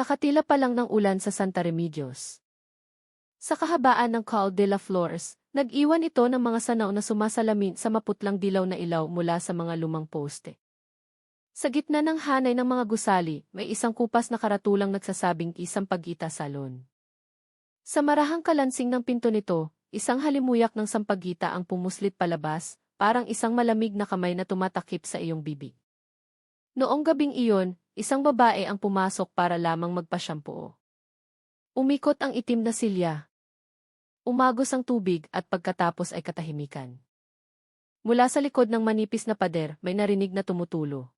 Kakatila pa lang ng ulan sa Santa Remedios. Sa kahabaan ng Col de la Flores, nag-iwan ito ng mga sanaw na sumasalamin sa maputlang dilaw na ilaw mula sa mga lumang poste. Sa gitna ng hanay ng mga gusali, may isang kupas na karatulang nagsasabing isang Sampaguita Salon. Sa marahang kalansing ng pinto nito, isang halimuyak ng Sampaguita ang pumuslit palabas, parang isang malamig na kamay na tumatakip sa iyong bibig. Noong gabing iyon, isang babae ang pumasok para lamang magpasyampuo. Umikot ang itim na silya. Umagos ang tubig at pagkatapos ay katahimikan. Mula sa likod ng manipis na pader, may narinig na tumutulo.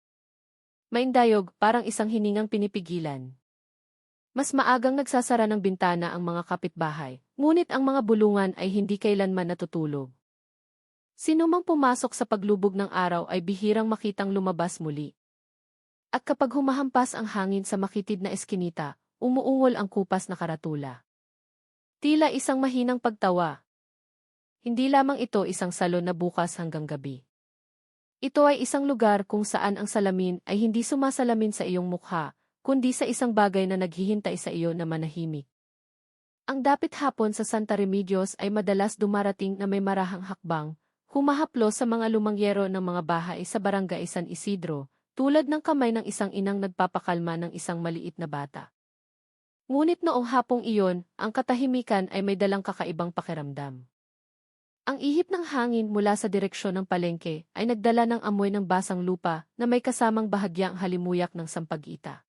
Maindayog, parang isang hiningang pinipigilan. Mas maagang nagsasara ng bintana ang mga kapitbahay, ngunit ang mga bulungan ay hindi kailanman natutulog. Sino mang pumasok sa paglubog ng araw ay bihirang makitang lumabas muli. At kapag humahampas ang hangin sa makitid na eskinita, umuungol ang kupas na karatula. Tila isang mahinang pagtawa. Hindi lamang ito isang salon na bukas hanggang gabi. Ito ay isang lugar kung saan ang salamin ay hindi sumasalamin sa iyong mukha, kundi sa isang bagay na naghihintay sa iyo na manahimik. Ang dapit hapon sa Santa Remedios ay madalas dumarating na may marahang hakbang, humahaplos sa mga lumang yero ng mga bahay sa Barangay San Isidro, tulad ng kamay ng isang inang nagpapakalma ng isang maliit na bata. Ngunit noong hapong iyon, ang katahimikan ay may dalang kakaibang pakiramdam. Ang ihip ng hangin mula sa direksyon ng palengke ay nagdala ng amoy ng basang lupa na may kasamang bahagyang halimuyak ng Sampaguita.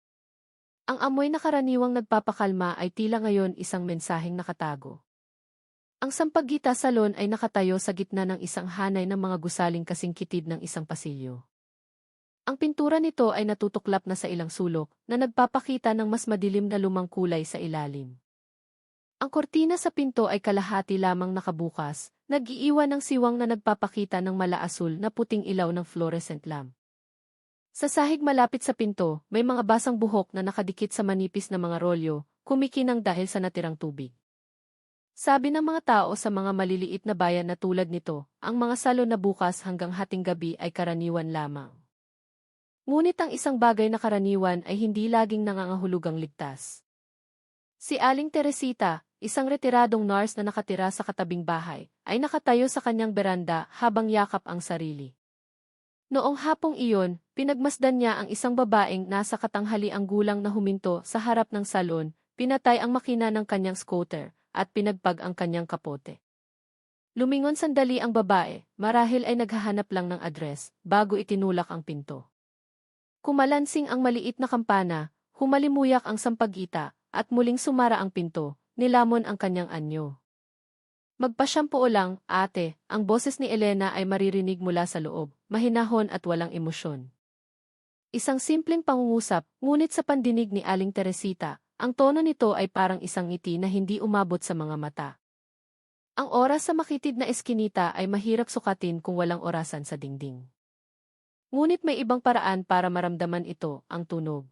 Ang amoy na karaniwang nagpapakalma ay tila ngayon isang mensaheng nakatago. Ang Sampaguita Salon ay nakatayo sa gitna ng isang hanay ng mga gusaling kasingkitid ng isang pasilyo. Ang pintura nito ay natutuklap na sa ilang sulok na nagpapakita ng mas madilim na lumang kulay sa ilalim. Ang kortina sa pinto ay kalahati lamang nakabukas, nag-iiwan ng siwang na nagpapakita ng malaasul na puting ilaw ng fluorescent lamp. Sa sahig malapit sa pinto, may mga basang buhok na nakadikit sa manipis na mga rolyo, kumikinang dahil sa natirang tubig. Sabi ng mga tao sa mga maliliit na bayan na tulad nito, ang mga salon na bukas hanggang hating gabi ay karaniwan lamang. Ngunit ang isang bagay na karaniwan ay hindi laging nangangahulugang ligtas. Si Aling Teresita, isang retiradong nurse na nakatira sa katabing bahay, ay nakatayo sa kanyang beranda habang yakap ang sarili. Noong hapong iyon, pinagmasdan niya ang isang babaeng nasa katanghaliang gulang na huminto sa harap ng salon, pinatay ang makina ng kanyang scooter, at pinagpag ang kanyang kapote. Lumingon sandali ang babae, marahil ay naghahanap lang ng address, bago itinulak ang pinto. Kumalansing ang maliit na kampana, humalimuyak ang Sampaguita, at muling sumara ang pinto, nilamon ang kanyang anyo. Magpasyampuo lang, ate, ang boses ni Elena ay maririnig mula sa loob, mahinahon at walang emosyon. Isang simpleng pangungusap, ngunit sa pandinig ni Aling Teresita, ang tono nito ay parang isang ngiti na hindi umabot sa mga mata. Ang oras sa makitid na eskinita ay mahirap sukatin kung walang orasan sa dingding. Ngunit may ibang paraan para maramdaman ito, ang tunog.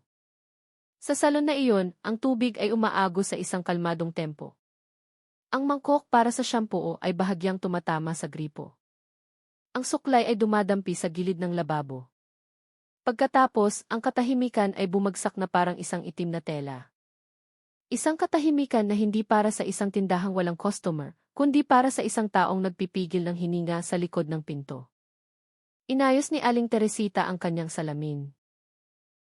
Sa salon na iyon, ang tubig ay umaagos sa isang kalmadong tempo. Ang mangkok para sa shampoo ay bahagyang tumatama sa gripo. Ang suklay ay dumadampi sa gilid ng lababo. Pagkatapos, ang katahimikan ay bumagsak na parang isang itim na tela. Isang katahimikan na hindi para sa isang tindahang walang customer, kundi para sa isang taong nagpipigil ng hininga sa likod ng pinto. Inayos ni Aling Teresita ang kanyang salamin.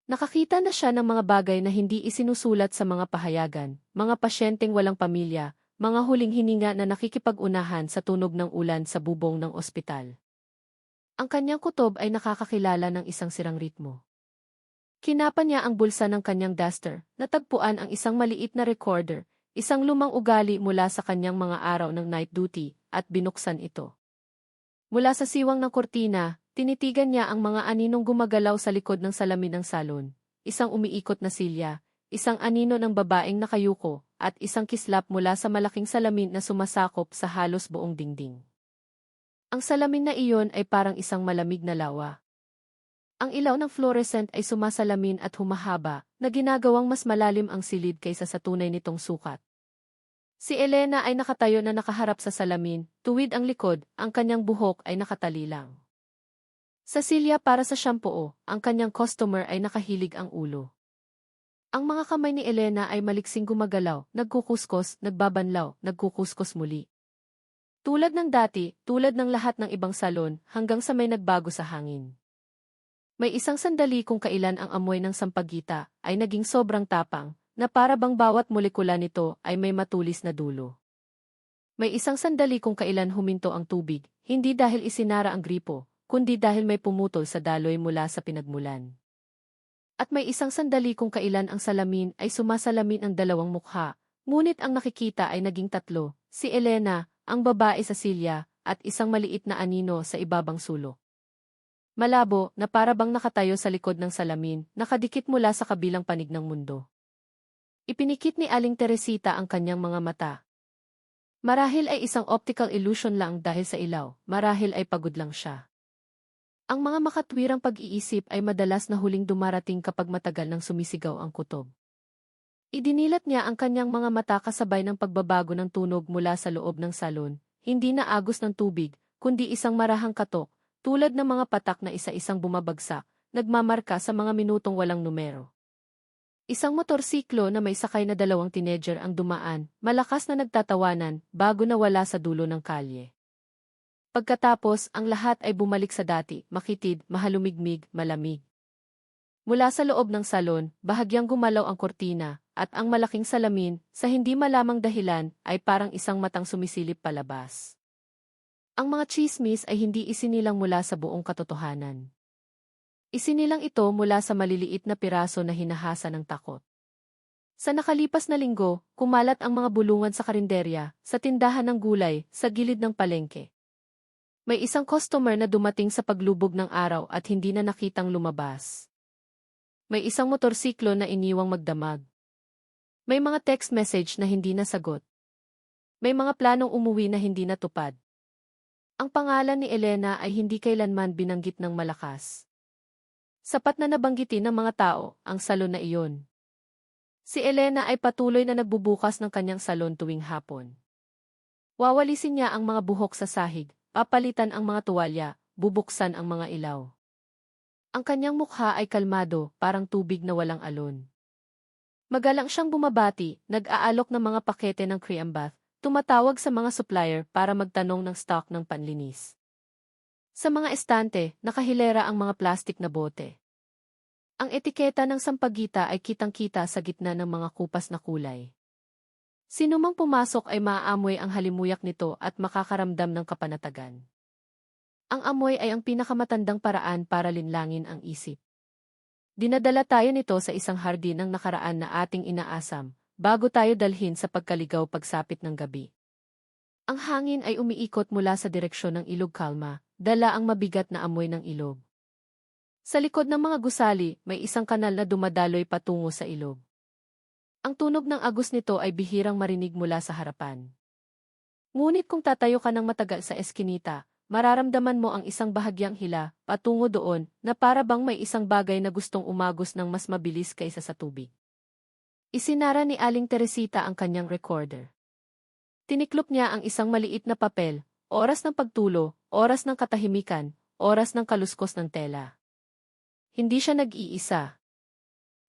Nakakita na siya ng mga bagay na hindi isinusulat sa mga pahayagan, mga pasyenteng walang pamilya, mga huling hininga na nakikipag-unahan sa tunog ng ulan sa bubong ng ospital. Ang kanyang kutob ay nakakakilala ng isang sirang ritmo. Kinapa niya ang bulsa ng kanyang duster, natagpuan ang isang maliit na recorder, isang lumang ugali mula sa kanyang mga araw ng night duty, at binuksan ito. Mula sa siwang ng kortina, tinitigan niya ang mga aninong gumagalaw sa likod ng salamin ng salon, isang umiikot na silya, isang anino ng babaeng nakayuko, at isang kislap mula sa malaking salamin na sumasakop sa halos buong dingding. Ang salamin na iyon ay parang isang malamig na lawa. Ang ilaw ng fluorescent ay sumasalamin at humahaba, na ginagawang mas malalim ang silid kaysa sa tunay nitong sukat. Si Elena ay nakatayo na nakaharap sa salamin, tuwid ang likod, ang kanyang buhok ay nakatali lang. Sa silya para sa shampoo, ang kanyang customer ay nakahilig ang ulo. Ang mga kamay ni Elena ay maliksing gumagalaw, nagkukuskos, nagbabanlaw, nagkukuskos muli. Tulad ng dati, tulad ng lahat ng ibang salon, hanggang sa may nagbago sa hangin. May isang sandali kung kailan ang amoy ng sampagita ay naging sobrang tapang, na para bang bawat molekula nito ay may matulis na dulo. May isang sandali kung kailan huminto ang tubig, hindi dahil isinara ang gripo, kundi dahil may pumutol sa daloy mula sa pinagmulan. At may isang sandali kung kailan ang salamin ay sumasalamin ang dalawang mukha, ngunit ang nakikita ay naging tatlo, si Elena, ang babae sa silya, at isang maliit na anino sa ibabang sulok. Malabo na para bang nakatayo sa likod ng salamin, nakadikit mula sa kabilang panig ng mundo. Ipinikit ni Aling Teresita ang kanyang mga mata. Marahil ay isang optical illusion lang dahil sa ilaw, marahil ay pagod lang siya. Ang mga makatwirang pag-iisip ay madalas na huling dumarating kapag matagal nang sumisigaw ang kutob. Idinilat niya ang kanyang mga mata kasabay ng pagbabago ng tunog mula sa loob ng salon, hindi na agos ng tubig, kundi isang marahang katok, tulad ng mga patak na isa-isang bumabagsak, nagmamarka sa mga minutong walang numero. Isang motorsiklo na may sakay na dalawang teenager ang dumaan, malakas na nagtatawanan, bago nawala sa dulo ng kalye. Pagkatapos, ang lahat ay bumalik sa dati, makitid, mahalumigmig, malamig. Mula sa loob ng salon, bahagyang gumalaw ang kortina, at ang malaking salamin, sa hindi malamang dahilan, ay parang isang matang sumisilip palabas. Ang mga tsismis ay hindi isinilang mula sa buong katotohanan. Isinilang ito mula sa maliliit na piraso na hinahasa ng takot. Sa nakalipas na linggo, kumalat ang mga bulungan sa karinderya, sa tindahan ng gulay, sa gilid ng palengke. May isang customer na dumating sa paglubog ng araw at hindi na nakitang lumabas. May isang motorsiklo na iniwang magdamag. May mga text message na hindi nasagot. May mga planong umuwi na hindi natupad. Ang pangalan ni Elena ay hindi kailanman binanggit ng malakas. Sapat na nabanggitin ng mga tao ang salon na iyon. Si Elena ay patuloy na nagbubukas ng kanyang salon tuwing hapon. Wawalisin niya ang mga buhok sa sahig, papalitan ang mga tuwalya, bubuksan ang mga ilaw. Ang kanyang mukha ay kalmado, parang tubig na walang alon. Magalang siyang bumabati, nag-aalok ng mga pakete ng Creambath, tumatawag sa mga supplier para magtanong ng stock ng panlinis. Sa mga estante, nakahilera ang mga plastik na bote. Ang etiketa ng sampagita ay kitang-kita sa gitna ng mga kupas na kulay. Sino mang pumasok ay maaamoy ang halimuyak nito at makakaramdam ng kapanatagan. Ang amoy ay ang pinakamatandang paraan para linlangin ang isip. Dinadala tayo nito sa isang hardin ng nakaraan na ating inaasam, bago tayo dalhin sa pagkaligaw pagsapit ng gabi. Ang hangin ay umiikot mula sa direksyon ng ilog kalma, dala ang mabigat na amoy ng ilog. Sa likod ng mga gusali, may isang kanal na dumadaloy patungo sa ilog. Ang tunog ng agos nito ay bihirang marinig mula sa harapan. Ngunit kung tatayo ka ng matagal sa eskinita, mararamdaman mo ang isang bahagyang hila, patungo doon, na para bang may isang bagay na gustong umagos ng mas mabilis kaysa sa tubig. Isinara ni Aling Teresita ang kanyang recorder. Tiniklop niya ang isang maliit na papel, oras ng pagtulo, oras ng katahimikan, oras ng kaluskos ng tela. Hindi siya nag-iisa.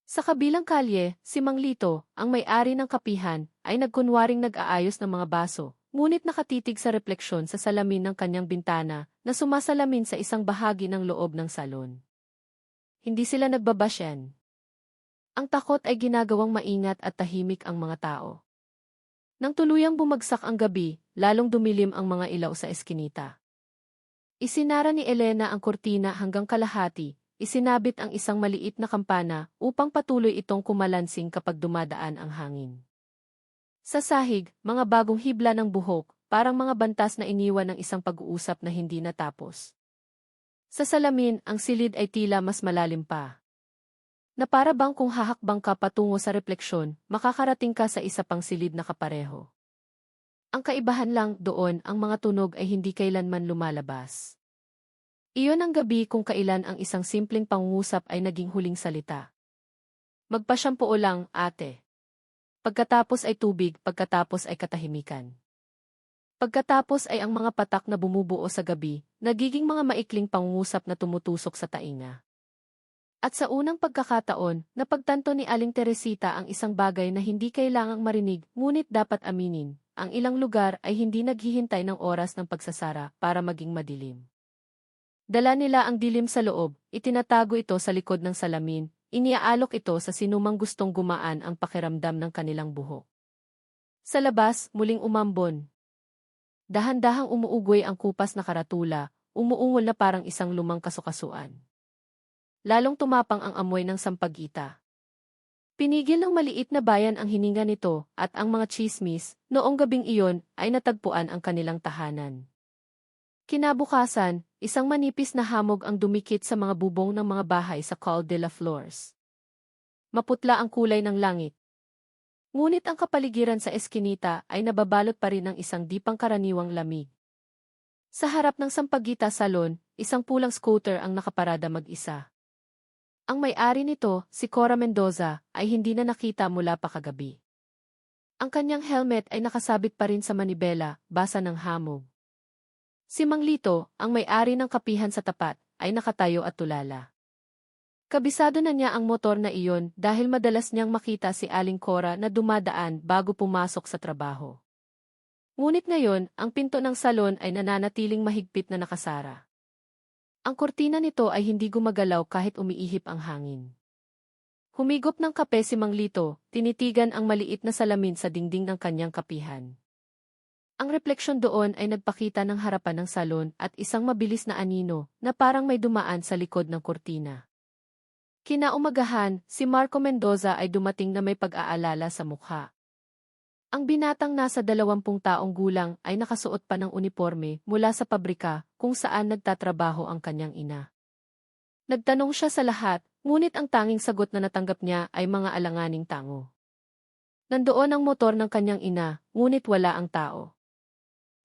Sa kabilang kalye, si Mang Lito, ang may-ari ng kapihan, ay nagkunwaring nag-aayos ng mga baso, ngunit nakatitig sa refleksyon sa salamin ng kanyang bintana na sumasalamin sa isang bahagi ng loob ng salon. Hindi sila nagbabasyan. Ang takot ay ginagawang maingat at tahimik ang mga tao. Nang tuluyang bumagsak ang gabi, lalong dumilim ang mga ilaw sa eskinita. Isinara ni Elena ang kortina hanggang kalahati, isinabit ang isang maliit na kampana upang patuloy itong kumalansing kapag dumadaan ang hangin. Sa sahig, mga bagong hibla ng buhok, parang mga bantas na iniwan ng isang pag-uusap na hindi natapos. Sa salamin, ang silid ay tila mas malalim pa. Na para bang kung hahakbang ka patungo sa refleksyon, makakarating ka sa isa pang silid na kapareho. Ang kaibahan lang doon, ang mga tunog ay hindi kailanman lumalabas. Iyon ang gabi kung kailan ang isang simpleng pangungusap ay naging huling salita. Magpasyampuo lang, ate. Pagkatapos ay tubig, pagkatapos ay katahimikan. Pagkatapos ay ang mga patak na bumubuo sa gabi, nagiging mga maikling pangungusap na tumutusok sa tainga. At sa unang pagkakataon, napagtanto ni Aling Teresita ang isang bagay na hindi kailangang marinig, ngunit dapat aminin. Ang ilang lugar ay hindi naghihintay ng oras ng pagsasara para maging madilim. Dala nila ang dilim sa loob, itinatago ito sa likod ng salamin, iniaalok ito sa sinumang gustong gumaan ang pakiramdam ng kanilang buhok. Sa labas, muling umambon. Dahan-dahang umuugoy ang kupas na karatula, umuungol na parang isang lumang kasukasuan. Lalong tumapang ang amoy ng sampagita. Pinigil ng maliit na bayan ang hininga nito at ang mga tsismis, noong gabing iyon ay natagpuan ang kanilang tahanan. Kinabukasan, isang manipis na hamog ang dumikit sa mga bubong ng mga bahay sa Col de la Flores. Maputla ang kulay ng langit. Ngunit ang kapaligiran sa eskinita ay nababalot pa rin ng isang di pangkaraniwang lamig. Sa harap ng Sampaguita Salon, isang pulang scooter ang nakaparada mag-isa. Ang may-ari nito, si Cora Mendoza, ay hindi na nakita mula pa kagabi. Ang kanyang helmet ay nakasabit pa rin sa manibela, basa ng hamog. Si Mang Lito, ang may-ari ng kapihan sa tapat, ay nakatayo at tulala. Kabisado na niya ang motor na iyon dahil madalas niyang makita si Aling Cora na dumadaan bago pumasok sa trabaho. Ngunit ngayon, ang pinto ng salon ay nananatiling mahigpit na nakasara. Ang kortina nito ay hindi gumagalaw kahit umiihip ang hangin. Humigop ng kape si Mang Lito, tinitigan ang maliit na salamin sa dingding ng kanyang kapihan. Ang refleksyon doon ay nagpakita ng harapan ng salon at isang mabilis na anino na parang may dumaan sa likod ng kortina. Kinaumagahan, si Marco Mendoza ay dumating na may pag-aalala sa mukha. Ang binatang nasa 20 taong gulang ay nakasuot pa ng uniporme mula sa pabrika kung saan nagtatrabaho ang kanyang ina. Nagtanong siya sa lahat, ngunit ang tanging sagot na natanggap niya ay mga alanganing tango. Nandoon ang motor ng kanyang ina, ngunit wala ang tao.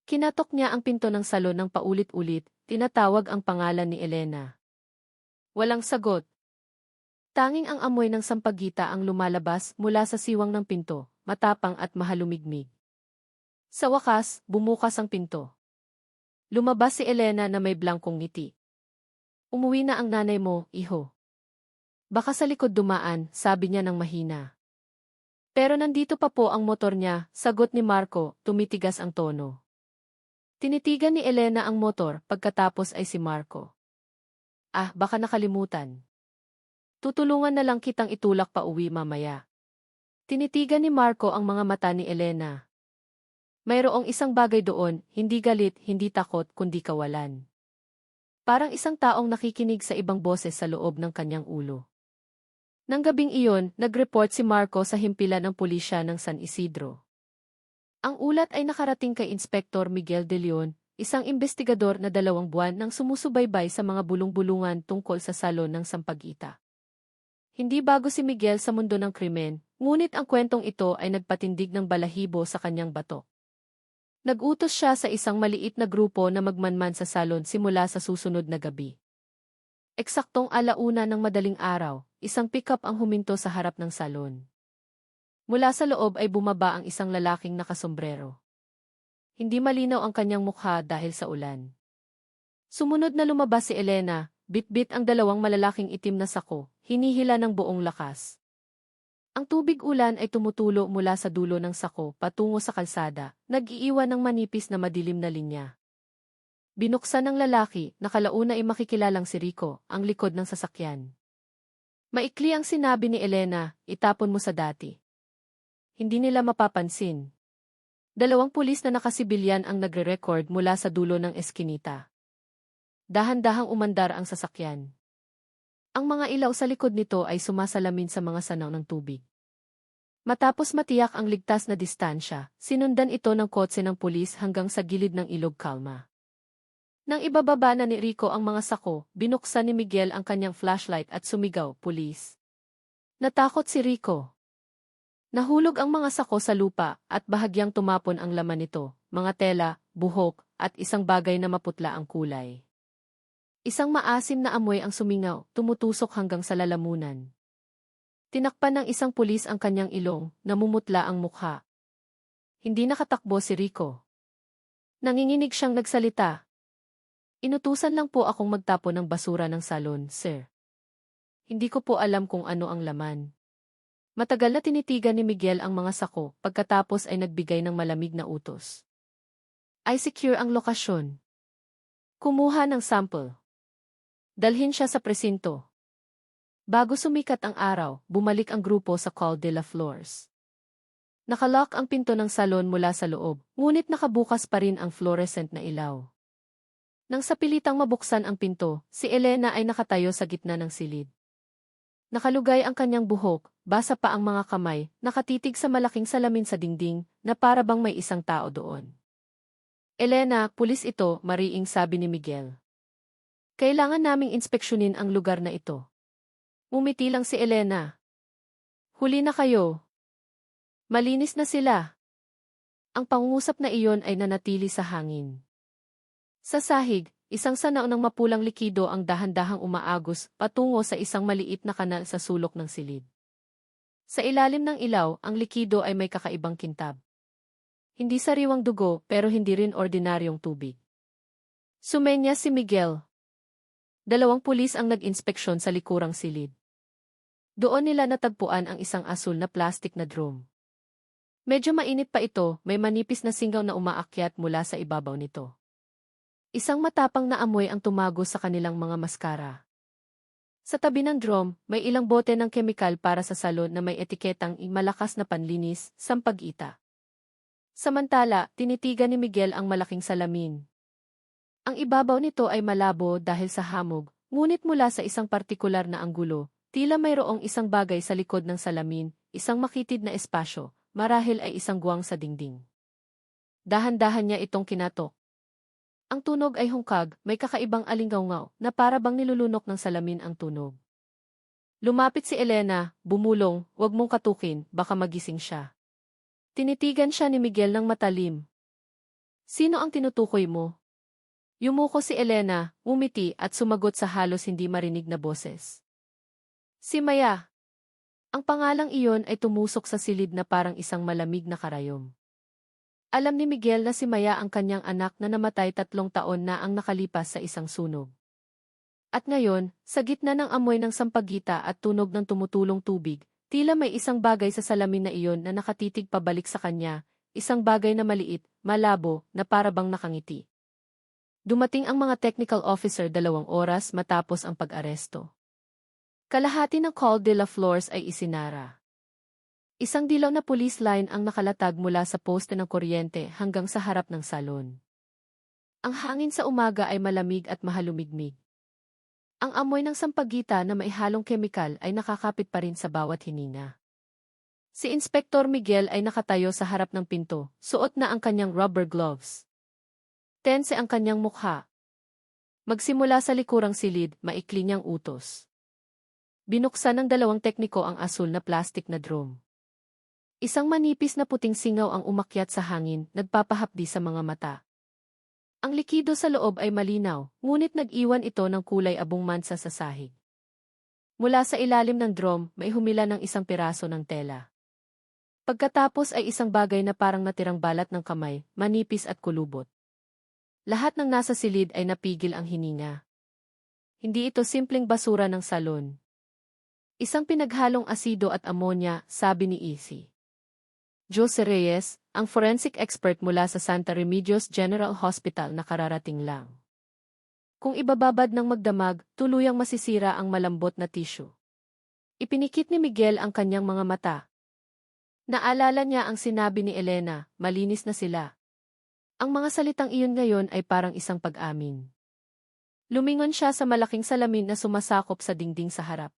Kinatok niya ang pinto ng salon ng paulit-ulit, tinatawag ang pangalan ni Elena. Walang sagot. Tanging ang amoy ng sampagita ang lumalabas mula sa siwang ng pinto, matapang at mahalumigmig. Sa wakas, bumukas ang pinto. Lumabas si Elena na may blangkong ngiti. Umuwi na ang nanay mo, iho. Baka sa likod dumaan, sabi niya ng mahina. Pero nandito pa po ang motor niya, sagot ni Marco, tumitigas ang tono. Tinitigan ni Elena ang motor, pagkatapos ay si Marco. Ah, baka nakalimutan. Tutulungan na lang kitang itulak pa uwi mamaya. Tinitigan ni Marco ang mga mata ni Elena. Mayroong isang bagay doon, hindi galit, hindi takot, kundi kawalan. Parang isang taong nakikinig sa ibang boses sa loob ng kanyang ulo. Nang gabing iyon, nag-report si Marco sa himpilan ng pulisya ng San Isidro. Ang ulat ay nakarating kay Inspektor Miguel de Leon, isang investigador na 2 buwan nang sumusubaybay sa mga bulong-bulungan tungkol sa salon ng Sampaguita. Hindi bago si Miguel sa mundo ng krimen, ngunit ang kwentong ito ay nagpatindig ng balahibo sa kanyang bato. Nag-utos siya sa isang maliit na grupo na magmanman sa salon simula sa susunod na gabi. Eksaktong 1:00 ng madaling araw, isang pickup ang huminto sa harap ng salon. Mula sa loob ay bumaba ang isang lalaking nakasombrero. Hindi malinaw ang kanyang mukha dahil sa ulan. Sumunod na lumabas si Elena, bitbit ang 2 malalaking itim na sako, hinihila ng buong lakas. Ang tubig ulan ay tumutulo mula sa dulo ng sako patungo sa kalsada, nag-iiwan ng manipis na madilim na linya. Binuksan ng lalaki, nakalauna ay makikilalang si Rico, ang likod ng sasakyan. Maikli ang sinabi ni Elena, itapon mo sa dati. Hindi nila mapapansin. 2 pulis na nakasibilyan ang nagre-record mula sa dulo ng eskinita. Dahan-dahang umandar ang sasakyan. Ang mga ilaw sa likod nito ay sumasalamin sa mga sanaw ng tubig. Matapos matiyak ang ligtas na distansya, sinundan ito ng kotse ng pulis hanggang sa gilid ng ilog Kalma. Nang ibababa na ni Rico ang mga sako, binuksan ni Miguel ang kanyang flashlight at sumigaw, "Pulis!" Natakot si Rico. Nahulog ang mga sako sa lupa at bahagyang tumapon ang laman nito, mga tela, buhok, at isang bagay na maputla ang kulay. Isang maasim na amoy ang sumingaw, tumutusok hanggang sa lalamunan. Tinakpan ng isang pulis ang kanyang ilong, namumutla ang mukha. Hindi nakatakbo si Rico. Nanginginig siyang nagsalita. Inutusan lang po akong magtapon ng basura ng salon, sir. Hindi ko po alam kung ano ang laman. Matagal na tinitigan ni Miguel ang mga sako, pagkatapos ay nagbigay ng malamig na utos. I secure ang lokasyon. Kumuha ng sample. Dalhin siya sa presinto. Bago sumikat ang araw, bumalik ang grupo sa Col de la Flores. Nakalock ang pinto ng salon mula sa loob, ngunit nakabukas pa rin ang fluorescent na ilaw. Nang sa pilitang mabuksan ang pinto, si Elena ay nakatayo sa gitna ng silid. Nakalugay ang kanyang buhok, basa pa ang mga kamay, nakatitig sa malaking salamin sa dingding, na para bang may isang tao doon. Elena, pulis ito, mariing sabi ni Miguel. Kailangan naming inspeksyonin ang lugar na ito. Umiti lang si Elena. Huli na kayo. Malinis na sila. Ang pangungusap na iyon ay nanatili sa hangin. Sa sahig, isang sanao ng mapulang likido ang dahan-dahang umaagos patungo sa isang maliit na kanal sa sulok ng silid. Sa ilalim ng ilaw, ang likido ay may kakaibang kintab. Hindi sariwang dugo pero hindi rin ordinaryong tubig. Sumenya si Miguel. 2 pulis ang nag-inspeksyon sa likurang silid. Doon nila natagpuan ang isang asul na plastic na drum. Medyo mainit pa ito, may manipis na singaw na umaakyat mula sa ibabaw nito. Isang matapang na amoy ang tumago sa kanilang mga maskara. Sa tabi ng drum, may ilang bote ng kemikal para sa salon na may etiketang malakas na panlinis, sampag-ita. Samantala, tinitigan ni Miguel ang malaking salamin. Ang ibabaw nito ay malabo dahil sa hamog, ngunit mula sa isang partikular na anggulo, tila mayroong isang bagay sa likod ng salamin, isang makitid na espasyo, marahil ay isang guwang sa dingding. Dahan-dahan niya itong kinatok. Ang tunog ay hungkag, may kakaibang alingawngaw na para bang nilulunok ng salamin ang tunog. Lumapit si Elena, bumulong, "Huwag mong katukin, baka magising siya." Tinitigan siya ni Miguel ng matalim. "Sino ang tinutukoy mo?" Yumuko si Elena, umiti at sumagot sa halos hindi marinig na boses. "Si Maya." Ang pangalang iyon ay tumusok sa silid na parang isang malamig na karayom. Alam ni Miguel na si Maya ang kanyang anak na namatay 3 taon na ang nakalipas sa isang sunog. At ngayon, sa gitna ng amoy ng sampagita at tunog ng tumutulong tubig, tila may isang bagay sa salamin na iyon na nakatitig pabalik sa kanya, isang bagay na maliit, malabo, na para bang nakangiti. Dumating ang mga technical officer 2 oras matapos ang pag-aresto. Kalahati ng Col de la Flores ay isinara. Isang dilaw na police line ang nakalatag mula sa poste ng kuryente hanggang sa harap ng salon. Ang hangin sa umaga ay malamig at mahalumigmig. Ang amoy ng sampagita na may halong kemikal ay nakakapit pa rin sa bawat hininga. Si Inspektor Miguel ay nakatayo sa harap ng pinto, suot na ang kanyang rubber gloves. Tense ang kanyang mukha. Magsimula sa likurang silid, maikli niyang utos. Binuksan ng 2 tekniko ang asul na plastic na drum. Isang manipis na puting singaw ang umakyat sa hangin, nagpapahapdi sa mga mata. Ang likido sa loob ay malinaw, ngunit nag-iwan ito ng kulay abong mansa sa sahig. Mula sa ilalim ng drum, may humila ng isang piraso ng tela. Pagkatapos ay isang bagay na parang natirang balat ng kamay, manipis at kulubot. Lahat ng nasa silid ay napigil ang hininga. Hindi ito simpleng basura ng salon. Isang pinaghalong asido at amonya, sabi ni Easy. Jose Reyes, ang forensic expert mula sa Santa Remedios General Hospital na kararating lang. Kung ibababad ng magdamag, tuluyang masisira ang malambot na tissue. Ipinikit ni Miguel ang kanyang mga mata. Naalala niya ang sinabi ni Elena, malinis na sila. Ang mga salitang iyon ngayon ay parang isang pag-amin. Lumingon siya sa malaking salamin na sumasakop sa dingding sa harap.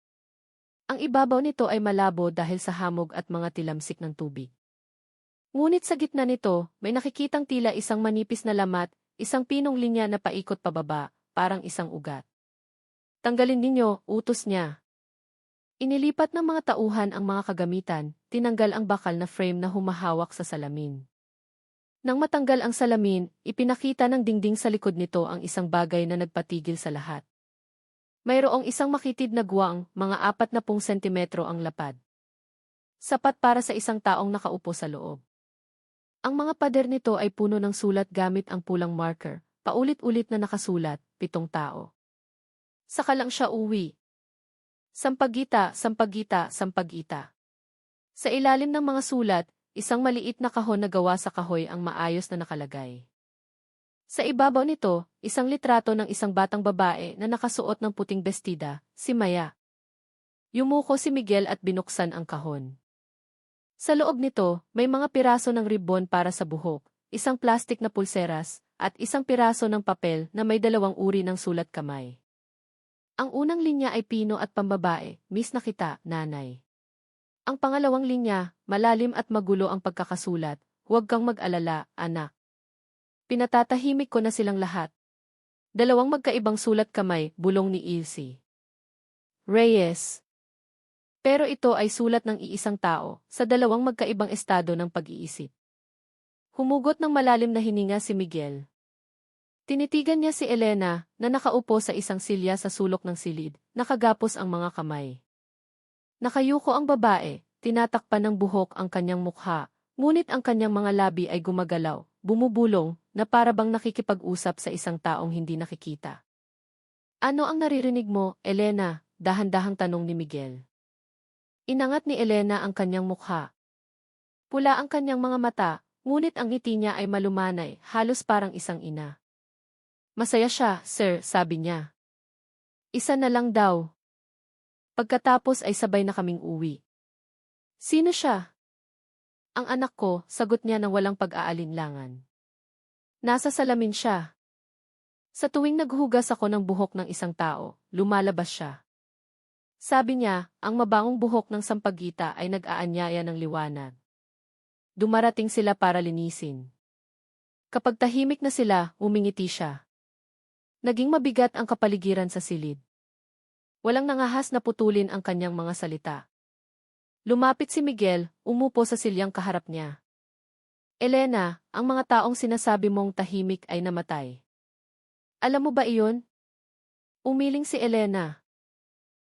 Ang ibabaw nito ay malabo dahil sa hamog at mga tilamsik ng tubig. Ngunit sa gitna nito, may nakikitang tila isang manipis na lamat, isang pinong linya na paikot pababa, parang isang ugat. "Tanggalin ninyo," utos niya. Inilipat ng mga tauhan ang mga kagamitan, tinanggal ang bakal na frame na humahawak sa salamin. Nang matanggal ang salamin, ipinakita ng dingding sa likod nito ang isang bagay na nagpatigil sa lahat. Mayroong isang makitid na guwang, mga 40 sentimetro ang lapad. Sapat para sa isang taong nakaupo sa loob. Ang mga pader nito ay puno ng sulat gamit ang pulang marker, paulit-ulit na nakasulat, 7 tao. Saka lang siya uwi. Sampagita, sampagita, sampagita. Sa ilalim ng mga sulat, isang maliit na kahon na gawa sa kahoy ang maayos na nakalagay. Sa ibabaw nito, isang litrato ng isang batang babae na nakasuot ng puting bestida, si Maya. Yumuko si Miguel at binuksan ang kahon. Sa loob nito, may mga piraso ng ribbon para sa buhok, isang plastik na pulseras, at isang piraso ng papel na may dalawang uri ng sulat kamay. Ang unang linya ay pino at pambabae, miss na kita, nanay. Ang pangalawang linya, malalim at magulo ang pagkakasulat, huwag kang mag-alala, anak. Pinatatahimik ko na silang lahat. Dalawang magkaibang sulat kamay, bulong ni Ilse. Reyes. Pero ito ay sulat ng iisang tao, sa dalawang magkaibang estado ng pag-iisip. Humugot ng malalim na hininga si Miguel. Tinitigan niya si Elena, na nakaupo sa isang silya sa sulok ng silid, nakagapos ang mga kamay. Nakayuko ang babae, tinatakpan ng buhok ang kanyang mukha, ngunit ang kanyang mga labi ay gumagalaw, bumubulong, na para bang nakikipag-usap sa isang taong hindi nakikita. Ano ang naririnig mo, Elena? Dahan-dahang tanong ni Miguel. Inangat ni Elena ang kanyang mukha. Pula ang kanyang mga mata, ngunit ang ngiti niya ay malumanay, halos parang isang ina. Masaya siya, sir, sabi niya. Isa na lang daw. Pagkatapos ay sabay na kaming uwi. Sino siya? Ang anak ko, sagot niya nang walang pag-aalinlangan. Nasa salamin siya. Sa tuwing naghugas ako ng buhok ng isang tao, lumalabas siya. Sabi niya, ang mabangong buhok ng sampagita ay nag-aanyaya ng liwanag. Dumarating sila para linisin. Kapag tahimik na sila, umingiti siya. Naging mabigat ang kapaligiran sa silid. Walang nangahas na putulin ang kanyang mga salita. Lumapit si Miguel, umupo sa silyang kaharap niya. Elena, ang mga taong sinasabi mong tahimik ay namatay. Alam mo ba iyon? Umiling si Elena.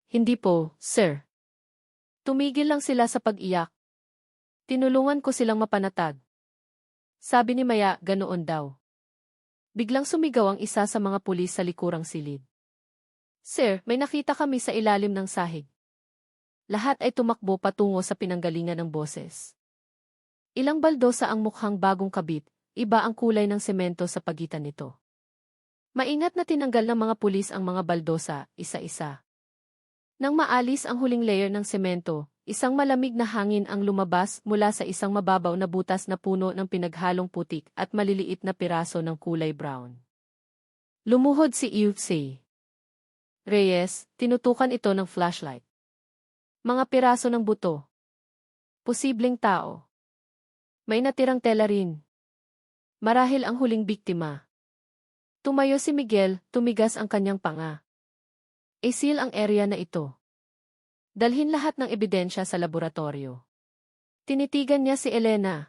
Hindi po, sir. Tumigil lang sila sa pag-iyak. Tinulungan ko silang mapanatag. Sabi ni Maya, ganoon daw. Biglang sumigaw ang isa sa mga pulis sa likurang silid. Sir, may nakita kami sa ilalim ng sahig. Lahat ay tumakbo patungo sa pinanggalingan ng boses. Ilang baldosa ang mukhang bagong kabit, iba ang kulay ng semento sa pagitan nito. Maingat na tinanggal ng mga pulis ang mga baldosa, isa-isa. Nang maalis ang huling layer ng semento, isang malamig na hangin ang lumabas mula sa isang mababaw na butas na puno ng pinaghalong putik at maliliit na piraso ng kulay brown. Lumuhod si Ilse. Reyes, tinutukan ito ng flashlight. Mga piraso ng buto. Posibleng tao. May natirang tela rin. Marahil ang huling biktima. Tumayo si Miguel, tumigas ang kanyang panga. I-seal ang area na ito. Dalhin lahat ng ebidensya sa laboratorio. Tinitigan niya si Elena.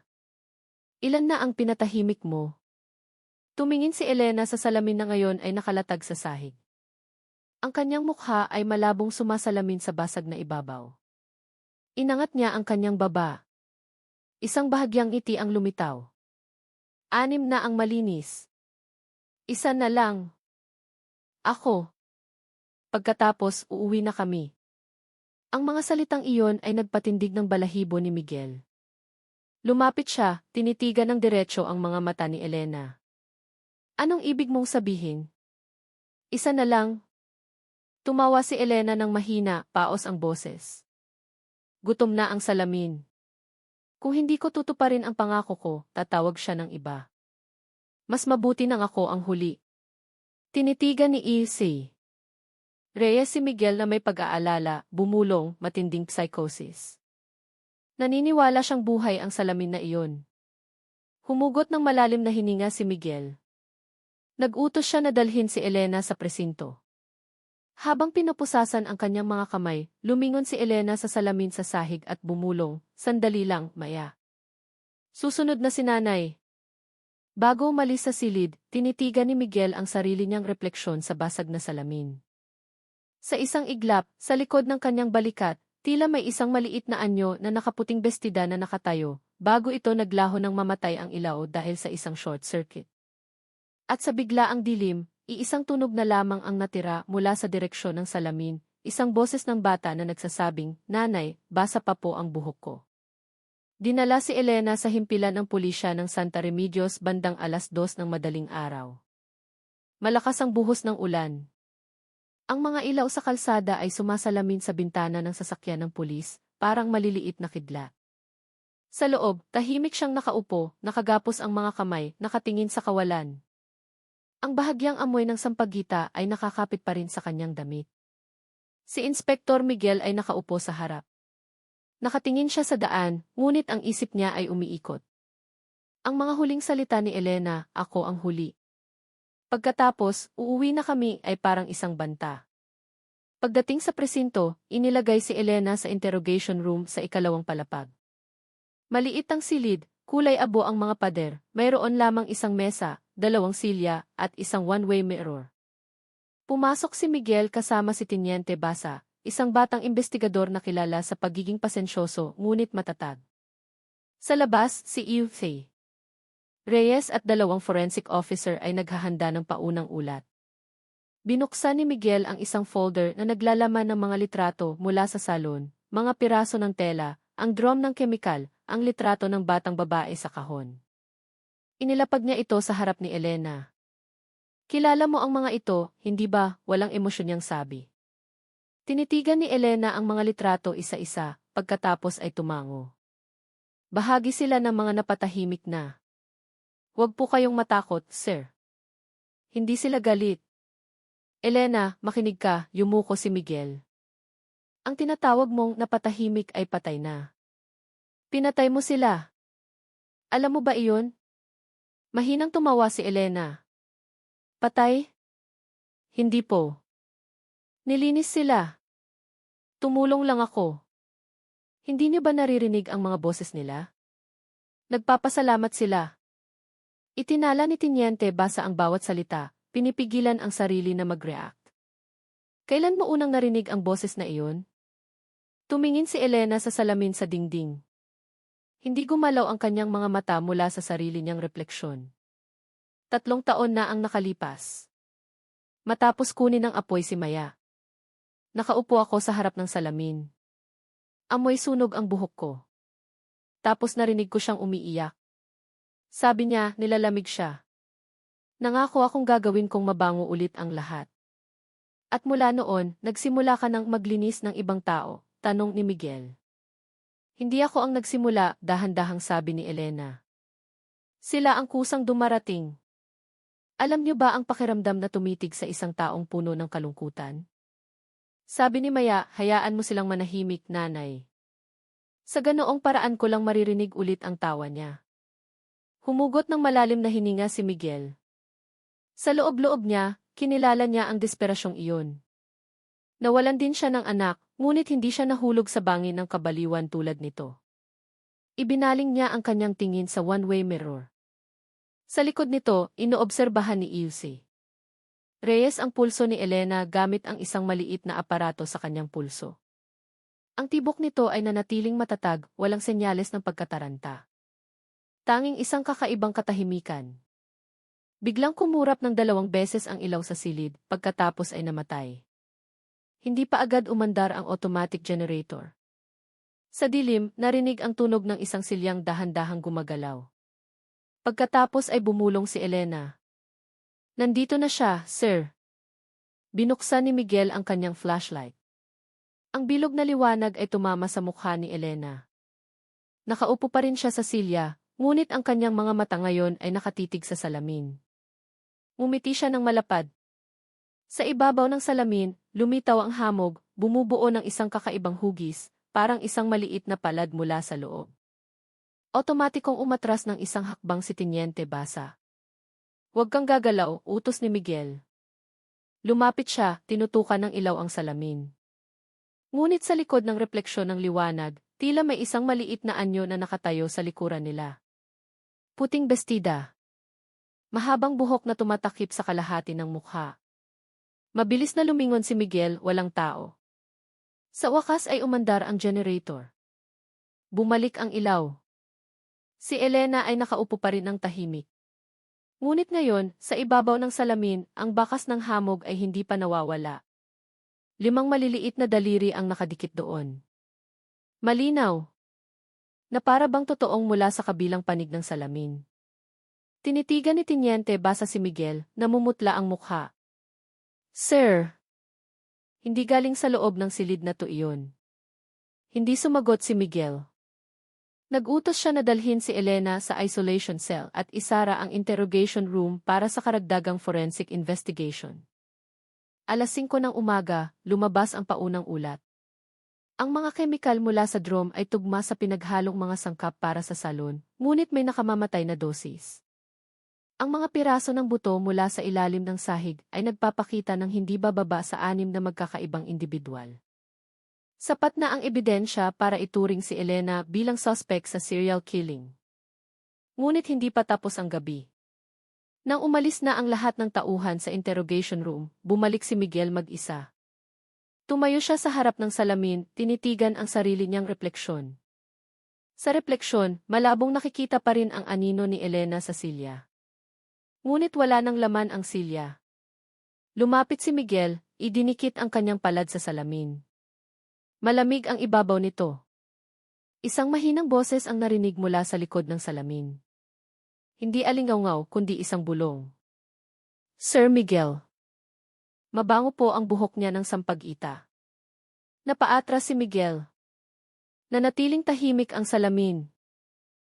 Ilan na ang pinatahimik mo? Tumingin si Elena sa salamin na ngayon ay nakalatag sa sahig. Ang kanyang mukha ay malabong sumasalamin sa basag na ibabaw. Inangat niya ang kanyang baba. Isang bahagyang ngiti ang lumitaw. 6 na ang malinis. Isa na lang. Ako. Pagkatapos, uuwi na kami. Ang mga salitang iyon ay nagpatindig ng balahibo ni Miguel. Lumapit siya, tinitigan ng diretso ang mga mata ni Elena. Anong ibig mong sabihin? Isa na lang. Tumawa si Elena ng mahina, paos ang boses. Gutom na ang salamin. Kung hindi ko tutuparin ang pangako ko, tatawag siya ng iba. Mas mabuti nang ako ang huli. Tinitigan ni Ilse. Reyes si Miguel na may pag-aalala, bumulong, matinding psychosis. Naniniwala siyang buhay ang salamin na iyon. Humugot ng malalim na hininga si Miguel. Nag-utos siya na dalhin si Elena sa presinto. Habang pinapusasan ang kanyang mga kamay, lumingon si Elena sa salamin sa sahig at bumulong, sandali lang, Maya. Susunod na si nanay. Bago umalis sa silid, tinitigan ni Miguel ang sarili niyang refleksyon sa basag na salamin. Sa isang iglap, sa likod ng kanyang balikat, tila may isang maliit na anyo na nakaputing bestida na nakatayo, bago ito naglaho ng mamatay ang ilaw dahil sa isang short circuit. At sa biglaang dilim, iisang tunog na lamang ang natira mula sa direksyon ng salamin, isang boses ng bata na nagsasabing, "Nanay, basa pa po ang buhok ko." Dinala si Elena sa himpilan ng pulisya ng Santa Remedios bandang 2:00 ng madaling araw. Malakas ang buhos ng ulan. Ang mga ilaw sa kalsada ay sumasalamin sa bintana ng sasakyan ng pulis, parang maliliit na kidlat. Sa loob, tahimik siyang nakaupo, nakagapos ang mga kamay, nakatingin sa kawalan. Ang bahagyang amoy ng sampagita ay nakakapit pa rin sa kanyang damit. Si Inspektor Miguel ay nakaupo sa harap. Nakatingin siya sa daan, ngunit ang isip niya ay umiikot. Ang mga huling salita ni Elena, "Ako ang huli." Pagkatapos, "Uuwi na kami," ay parang isang banta. Pagdating sa presinto, inilagay si Elena sa interrogation room sa ikalawang palapag. Maliit ang silid, kulay abo ang mga pader, mayroon lamang isang mesa, 2 silya, at isang one-way mirror. Pumasok si Miguel kasama si Teniente Basa, isang batang investigador na kilala sa pagiging pasensyoso ngunit matatag. Sa labas, si Eufei Reyes at 2 forensic officer ay naghahanda ng paunang ulat. Binuksan ni Miguel ang isang folder na naglalaman ng mga litrato mula sa salon, mga piraso ng tela, ang drum ng kemikal, ang litrato ng batang babae sa kahon. Inilapag niya ito sa harap ni Elena. "Kilala mo ang mga ito, hindi ba?" Walang emosyon niyang sabi. Tinitigan ni Elena ang mga litrato isa-isa, pagkatapos ay tumango. Bahagi sila ng mga napatahimik na. "Huwag po kayong matakot, sir. Hindi sila galit." "Elena, makinig ka," yumuko si Miguel. "Ang tinatawag mong napatahimik ay patay na. Pinatay mo sila. Alam mo ba iyon?" Mahinang tumawa si Elena. "Patay? Hindi po. Nilinis sila. Tumulong lang ako." "Hindi niyo ba naririnig ang mga boses nila? Nagpapasalamat sila." Itinala ni Teniente Basa ang bawat salita, pinipigilan ang sarili na mag-react. "Kailan mo unang narinig ang boses na iyon?" Tumingin si Elena sa salamin sa dingding. Hindi gumalaw ang kanyang mga mata mula sa sarili niyang refleksyon. 3 taon na ang nakalipas. Matapos kunin ng apoy si Maya. Nakaupo ako sa harap ng salamin. Amoy sunog ang buhok ko. Tapos narinig ko siyang umiiyak. Sabi niya, nilalamig siya. Nangako akong gagawin kong mabango ulit ang lahat. At mula noon, nagsimula ka ng maglinis ng ibang tao, tanong ni Miguel. Hindi ako ang nagsimula, dahan-dahang sabi ni Elena. Sila ang kusang dumarating. Alam niyo ba ang pakiramdam na tumitig sa isang taong puno ng kalungkutan? Sabi ni Maya, hayaan mo silang manahimik, nanay. Sa ganoong paraan ko lang maririnig ulit ang tawa niya. Humugot ng malalim na hininga si Miguel. Sa loob-loob niya, kinilala niya ang desperasyong iyon. Nawalan din siya ng anak, ngunit hindi siya nahulog sa bangin ng kabaliwan tulad nito. Ibinaling niya ang kanyang tingin sa one-way mirror. Sa likod nito, inoobserbahan ni Ilse Reyes ang pulso ni Elena gamit ang isang maliit na aparato sa kanyang pulso. Ang tibok nito ay nanatiling matatag, walang senyales ng pagkataranta. Tanging isang kakaibang katahimikan. Biglang kumurap ng 2 beses ang ilaw sa silid, pagkatapos ay namatay. Hindi pa agad umandar ang automatic generator. Sa dilim, narinig ang tunog ng isang silyang dahan-dahang gumagalaw. Pagkatapos ay bumulong si Elena. Nandito na siya, sir. Binuksan ni Miguel ang kanyang flashlight. Ang bilog na liwanag ay tumama sa mukha ni Elena. Nakaupo pa rin siya sa silya, ngunit ang kanyang mga mata ngayon ay nakatitig sa salamin. Ngumiti siya ng malapad. Sa ibabaw ng salamin, lumitaw ang hamog, bumubuo ng isang kakaibang hugis, parang isang maliit na palad mula sa loob. Otomatikong umatras ng isang hakbang si Teniente Basa. Huwag kang gagalaw, utos ni Miguel. Lumapit siya, tinutukan ng ilaw ang salamin. Ngunit sa likod ng refleksyon ng liwanag, tila may isang maliit na anyo na nakatayo sa likuran nila. Puting bestida. Mahabang buhok na tumatakip sa kalahati ng mukha. Mabilis na lumingon si Miguel, walang tao. Sa wakas ay umandar ang generator. Bumalik ang ilaw. Si Elena ay nakaupo pa rin ng tahimik. Ngunit ngayon, sa ibabaw ng salamin, ang bakas ng hamog ay hindi pa nawawala. 5 maliliit na daliri ang nakadikit doon. Malinaw na para bang totoong mula sa kabilang panig ng salamin. Tinitigan ni Tiniente basa si Miguel, namumutla ang mukha. Sir, hindi galing sa loob ng silid na to iyon. Hindi sumagot si Miguel. Nag-utos siya na dalhin si Elena sa isolation cell at isara ang interrogation room para sa karagdagang forensic investigation. 5:00 ng umaga, lumabas ang paunang ulat. Ang mga kemikal mula sa drum ay tugma sa pinaghalong mga sangkap para sa salon, ngunit may nakamamatay na dosis. Ang mga piraso ng buto mula sa ilalim ng sahig ay nagpapakita ng hindi bababa sa 6 na magkakaibang individual. Sapat na ang ebidensya para ituring si Elena bilang suspect sa serial killing. Ngunit hindi pa tapos ang gabi. Nang umalis na ang lahat ng tauhan sa interrogation room, bumalik si Miguel mag-isa. Tumayo siya sa harap ng salamin, tinitigan ang sarili niyang refleksyon. Sa refleksyon, malabong nakikita pa rin ang anino ni Elena sa silya. Ngunit wala nang laman ang silya. Lumapit si Miguel, idinikit ang kanyang palad sa salamin. Malamig ang ibabaw nito. Isang mahinang boses ang narinig mula sa likod ng salamin. Hindi alingaw-ngaw kundi isang bulong. Sir Miguel. Mabango po ang buhok niya ng sampag-ita. Napaatras si Miguel. Nanatiling tahimik ang salamin.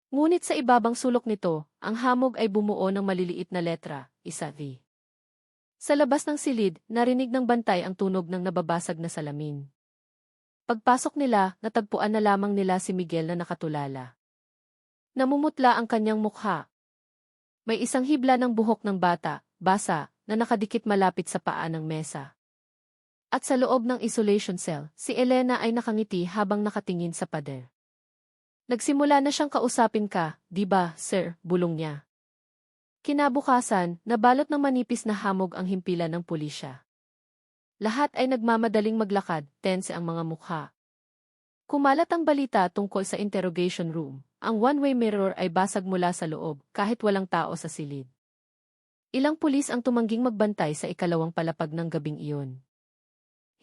Ngunit sa ibabang sulok nito, ang hamog ay bumuo ng maliliit na letra, isa V. Sa labas ng silid, narinig ng bantay ang tunog ng nababasag na salamin. Pagpasok nila, natagpuan na lamang nila si Miguel na nakatulala. Namumutla ang kanyang mukha. May isang hibla ng buhok ng bata, basa, na nakadikit malapit sa paa ng mesa. At sa loob ng isolation cell, si Elena ay nakangiti habang nakatingin sa pader. Nagsimula na siyang kausapin ka, di ba, sir, bulong niya. Kinabukasan, nabalot ng manipis na hamog ang himpilan ng pulisya. Lahat ay nagmamadaling maglakad, tense ang mga mukha. Kumalat ang balita tungkol sa interrogation room. Ang one-way mirror ay basag mula sa loob, kahit walang tao sa silid. Ilang pulis ang tumangging magbantay sa ikalawang palapag ng gabing iyon.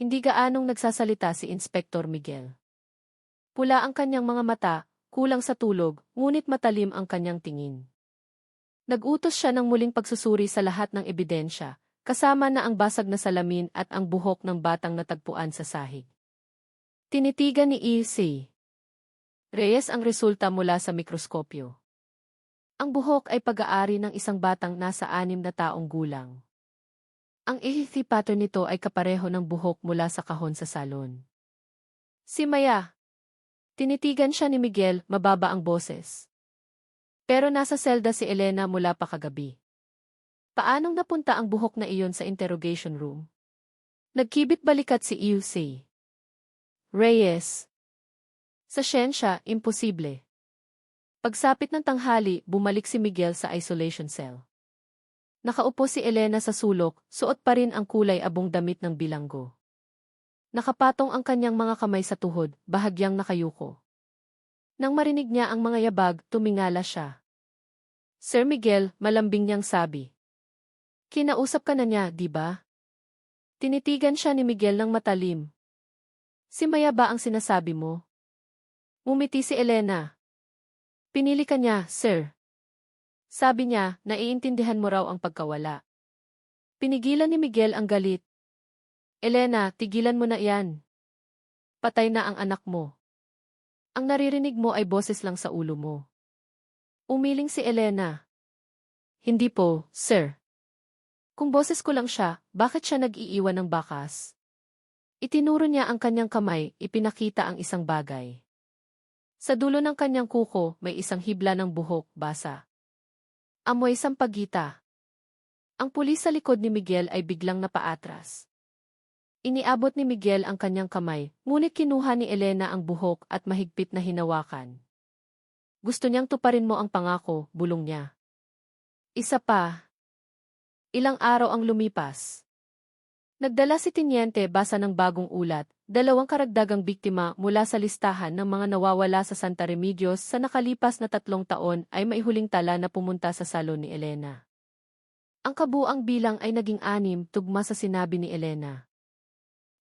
Hindi gaanong nagsasalita si Inspektor Miguel. Pula ang kanyang mga mata, kulang sa tulog, ngunit matalim ang kanyang tingin. Nag-utos siya ng muling pagsusuri sa lahat ng ebidensya, kasama na ang basag na salamin at ang buhok ng batang natagpuan sa sahig. Tinitigan ni E.C. Reyes ang resulta mula sa mikroskopyo. Ang buhok ay pag-aari ng isang batang nasa 6 na taong gulang. Ang EHT pattern nito ay kapareho ng buhok mula sa kahon sa salon. Si Maya. Tinitigan siya ni Miguel, mababa ang boses. Pero nasa selda si Elena mula pa kagabi. Paanong napunta ang buhok na iyon sa interrogation room? Nagkibit balikat si E.C. Reyes. Sa siyensya, imposible. Pagsapit ng tanghali, bumalik si Miguel sa isolation cell. Nakaupo si Elena sa sulok, suot pa rin ang kulay abong damit ng bilanggo. Nakapatong ang kanyang mga kamay sa tuhod, bahagyang nakayuko. Nang marinig niya ang mga yabag, tumingala siya. Sir Miguel, malambing niyang sabi. Kinausap ka na niya, di ba? Tinitigan siya ni Miguel ng matalim. Si Maya ba ang sinasabi mo? Umiti si Elena. Pinili ka niya, sir. Sabi niya, naiintindihan mo raw ang pagkawala. Pinigilan ni Miguel ang galit. Elena, tigilan mo na iyan. Patay na ang anak mo. Ang naririnig mo ay boses lang sa ulo mo. Umiling si Elena. Hindi po, sir. Kung boses ko lang siya, bakit siya nag-iiwan ng bakas? Itinuro niya ang kanyang kamay, ipinakita ang isang bagay. Sa dulo ng kanyang kuko, may isang hibla ng buhok, basa. Amoy sampagita. Ang pulis sa likod ni Miguel ay biglang napaatras. Iniabot ni Miguel ang kanyang kamay, ngunit kinuha ni Elena ang buhok at mahigpit na hinawakan. Gusto niyang tuparin mo ang pangako, bulong niya. Isa pa. Ilang araw ang lumipas. Nagdala si Tiniente basa ng bagong ulat, 2 karagdagang biktima mula sa listahan ng mga nawawala sa Santa Remedios sa nakalipas na 3 taon ay maihuling tala na pumunta sa salon ni Elena. Ang kabuang bilang ay naging 6 tugma sa sinabi ni Elena.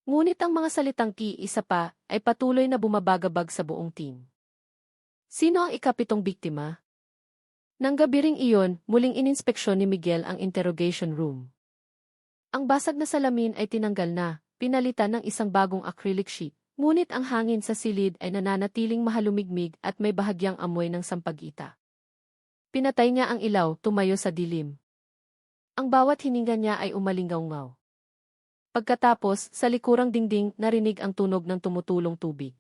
Ngunit ang mga salitang isa pa ay patuloy na bumabagabag sa buong team. Sino ang ikapitong biktima? Nang gabi ring iyon, muling ininspeksyon ni Miguel ang interrogation room. Ang basag na salamin ay tinanggal na, pinalitan ng isang bagong acrylic sheet, ngunit ang hangin sa silid ay nananatiling mahalumigmig at may bahagyang amoy ng sampagita. Pinatay niya ang ilaw, tumayo sa dilim. Ang bawat hininga niya ay umalingaw-ngaw. Pagkatapos, sa likurang dingding, narinig ang tunog ng tumutulong tubig.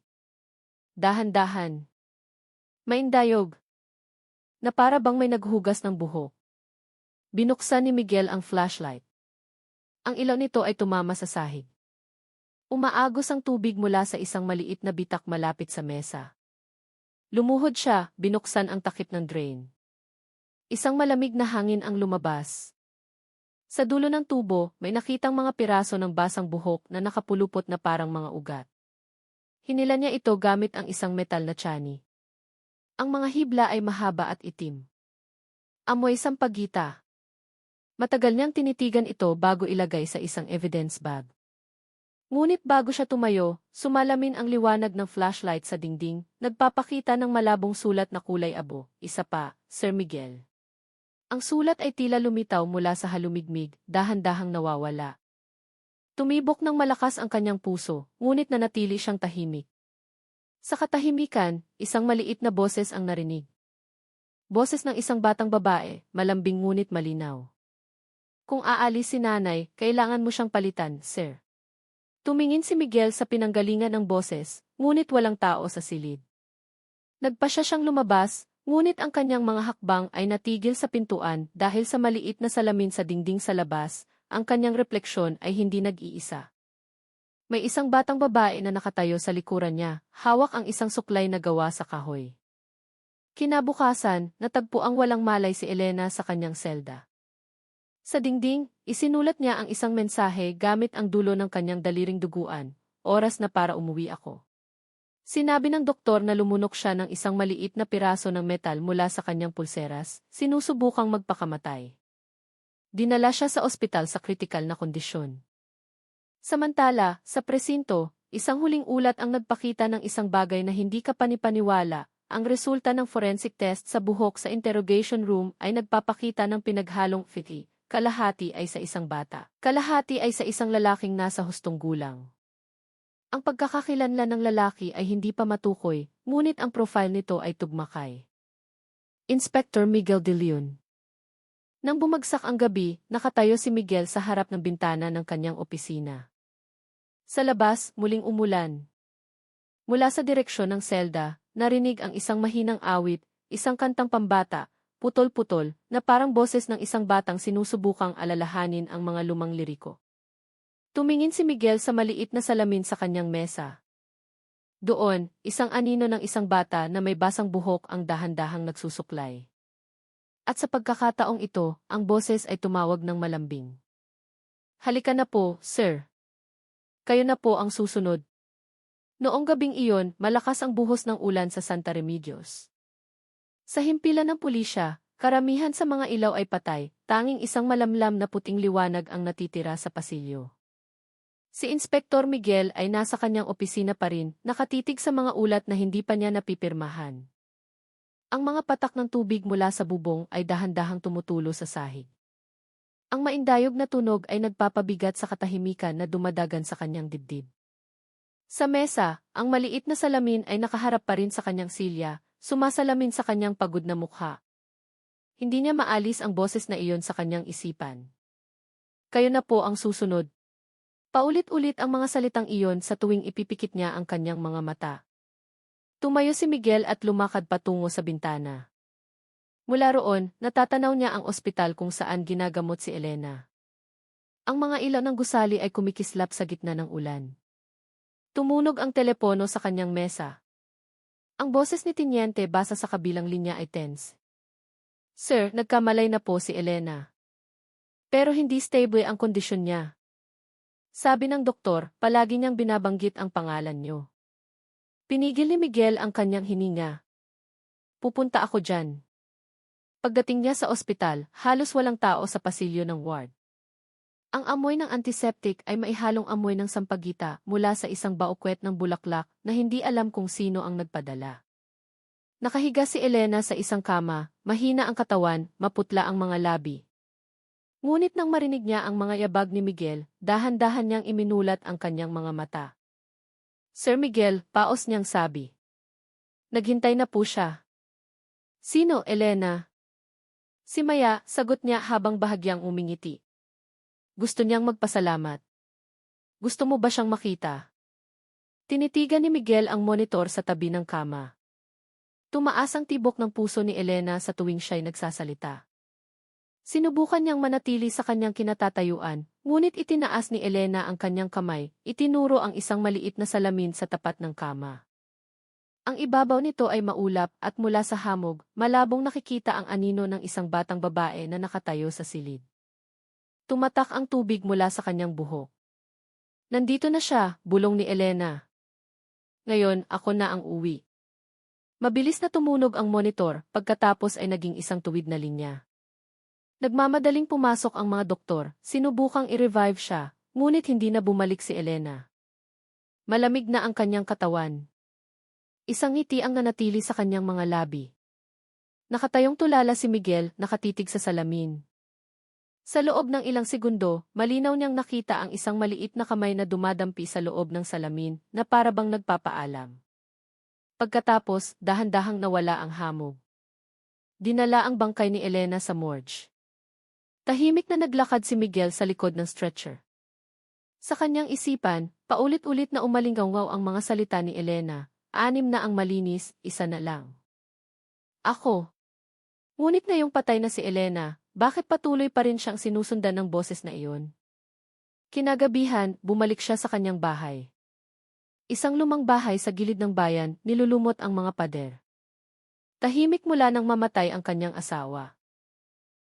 Dahan-dahan. Maindayog. Na para bang may naghugas ng buhok. Binuksan ni Miguel ang flashlight. Ang ilaw nito ay tumama sa sahig. Umaagos ang tubig mula sa isang maliit na bitak malapit sa mesa. Lumuhod siya, binuksan ang takip ng drain. Isang malamig na hangin ang lumabas. Sa dulo ng tubo, may nakitang mga piraso ng basang buhok na nakapulupot na parang mga ugat. Hinila niya ito gamit ang isang metal na tiyan. Ang mga hibla ay mahaba at itim. Amoy sampagita. Matagal niyang tinitigan ito bago ilagay sa isang evidence bag. Ngunit bago siya tumayo, sumalamin ang liwanag ng flashlight sa dingding, nagpapakita ng malabong sulat na kulay abo. Isa pa, Sir Miguel. Ang sulat ay tila lumitaw mula sa halumigmig, dahan-dahang nawawala. Tumibok ng malakas ang kanyang puso, ngunit nanatili siyang tahimik. Sa katahimikan, isang maliit na boses ang narinig. Boses ng isang batang babae, malambing ngunit malinaw. Kung aalis si nanay, kailangan mo siyang palitan, sir. Tumingin si Miguel sa pinanggalingan ng boses, ngunit walang tao sa silid. Nagpasya siyang lumabas, ngunit ang kanyang mga hakbang ay natigil sa pintuan dahil sa maliit na salamin sa dingding sa labas, ang kanyang refleksyon ay hindi nag-iisa. May isang batang babae na nakatayo sa likuran niya, hawak ang isang suklay na gawa sa kahoy. Kinabukasan, natagpo ang walang malay si Elena sa kanyang selda. Sa dingding, isinulat niya ang isang mensahe gamit ang dulo ng kanyang daliring duguan, oras na para umuwi ako. Sinabi ng doktor na lumunok siya ng isang maliit na piraso ng metal mula sa kanyang pulseras, sinusubukang magpakamatay. Dinala siya sa ospital sa kritikal na kondisyon. Samantala, sa presinto, isang huling ulat ang nagpakita ng isang bagay na hindi ka panipaniwala. Ang resulta ng forensic test sa buhok sa interrogation room ay nagpapakita ng pinaghalong 50, kalahati ay sa isang bata, kalahati ay sa isang lalaking nasa hustong gulang. Ang pagkakakilanlan ng lalaki ay hindi pa matukoy, ngunit ang profile nito ay tugmakay. Inspector Miguel de Leon. Nang bumagsak ang gabi, nakatayo si Miguel sa harap ng bintana ng kanyang opisina. Sa labas, muling umulan. Mula sa direksyon ng selda, narinig ang isang mahinang awit, isang kantang pambata, putol-putol, na parang boses ng isang batang sinusubukang alalahanin ang mga lumang liriko. Tumingin si Miguel sa maliit na salamin sa kanyang mesa. Doon, isang anino ng isang bata na may basang buhok ang dahan-dahang nagsusuklay. At sa pagkakataong ito, ang boses ay tumawag ng malambing. Halika na po, sir. Kayo na po ang susunod. Noong gabing iyon, malakas ang buhos ng ulan sa Santa Remedios. Sa himpilan ng pulisya, karamihan sa mga ilaw ay patay, tanging isang malamlam na puting liwanag ang natitira sa pasilyo. Si Inspektor Miguel ay nasa kanyang opisina pa rin, nakatitig sa mga ulat na hindi pa niya napipirmahan. Ang mga patak ng tubig mula sa bubong ay dahan-dahang tumutulo sa sahig. Ang maindayog na tunog ay nagpapabigat sa katahimikan na dumadagan sa kanyang dibdib. Sa mesa, ang maliit na salamin ay nakaharap pa rin sa kanyang silya, sumasalamin sa kanyang pagod na mukha. Hindi niya maalis ang boses na iyon sa kanyang isipan. Kayo na po ang susunod. Paulit-ulit ang mga salitang iyon sa tuwing ipipikit niya ang kanyang mga mata. Tumayo si Miguel at lumakad patungo sa bintana. Mula roon, natatanaw niya ang ospital kung saan ginagamot si Elena. Ang mga ilaw ng gusali ay kumikislap sa gitna ng ulan. Tumunog ang telepono sa kanyang mesa. Ang boses ni Tiniente basa sa kabilang linya ay tense. Sir, nagkamalay na po si Elena. Pero hindi stable ang kondisyon niya. Sabi ng doktor, palagi niyang binabanggit ang pangalan niyo. Pinigil ni Miguel ang kanyang hininga. Pupunta ako dyan. Pagdating niya sa ospital, halos walang tao sa pasilyo ng ward. Ang amoy ng antiseptic ay maihalong amoy ng sampagita mula sa isang baukwet ng bulaklak na hindi alam kung sino ang nagpadala. Nakahiga si Elena sa isang kama, mahina ang katawan, maputla ang mga labi. Ngunit nang marinig niya ang mga yabag ni Miguel, dahan-dahan niyang iminulat ang kanyang mga mata. Sir Miguel, paos niyang sabi. Naghintay na po siya. Sino, Elena? Si Maya, sagot niya habang bahagyang umingiti. Gusto niyang magpasalamat. Gusto mo ba siyang makita? Tinitigan ni Miguel ang monitor sa tabi ng kama. Tumaas ang tibok ng puso ni Elena sa tuwing siya'y nagsasalita. Sinubukan niyang manatili sa kanyang kinatatayuan, ngunit itinaas ni Elena ang kanyang kamay, itinuro ang isang maliit na salamin sa tapat ng kama. Ang ibabaw nito ay maulap at mula sa hamog, malabong nakikita ang anino ng isang batang babae na nakatayo sa silid. Tumatak ang tubig mula sa kanyang buhok. Nandito na siya, bulong ni Elena. Ngayon, ako na ang uwi. Mabilis na tumunog ang monitor, pagkatapos ay naging isang tuwid na linya. Nagmamadaling pumasok ang mga doktor, sinubukang i-revive siya, ngunit hindi na bumalik si Elena. Malamig na ang kanyang katawan. Isang ngiti ang nanatili sa kanyang mga labi. Nakatayong tulala si Miguel, nakatitig sa salamin. Sa loob ng ilang segundo, malinaw niyang nakita ang isang maliit na kamay na dumadampi sa loob ng salamin, na parabang nagpapaalam. Pagkatapos, dahan-dahang nawala ang hamog. Dinala ang bangkay ni Elena sa morgue. Tahimik na naglakad si Miguel sa likod ng stretcher. Sa kanyang isipan, paulit-ulit na umalinggaw ang mga salita ni Elena, 6 na ang malinis, 1 na lang. Ako. Ngunit ngayong patay na si Elena, bakit patuloy pa rin siyang sinusundan ng boses na iyon? Kinagabihan, bumalik siya sa kanyang bahay. Isang lumang bahay sa gilid ng bayan, nilulumot ang mga pader. Tahimik mula nang mamatay ang kanyang asawa.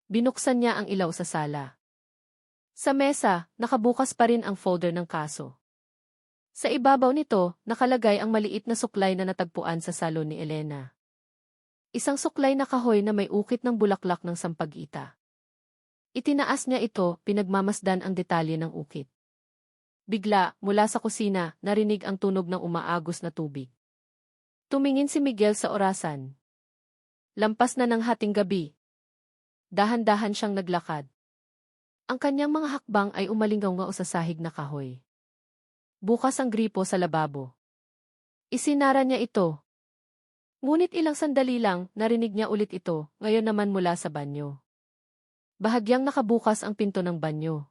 Binuksan niya ang ilaw sa sala. Sa mesa, nakabukas pa rin ang folder ng kaso. Sa ibabaw nito, nakalagay ang maliit na suklay na natagpuan sa salon ni Elena. Isang suklay na kahoy na may ukit ng bulaklak ng sampagita. Itinaas niya ito, pinagmamasdan ang detalye ng ukit. Bigla, mula sa kusina, narinig ang tunog ng umaagos na tubig. Tumingin si Miguel sa orasan. Lampas na ng hating gabi. Dahan-dahan siyang naglakad. Ang kanyang mga hakbang ay umalinggaw sa sahig na kahoy. Bukas ang gripo sa lababo. Isinara niya ito. Ngunit ilang sandali lang, narinig niya ulit ito, ngayon naman mula sa banyo. Bahagyang nakabukas ang pinto ng banyo.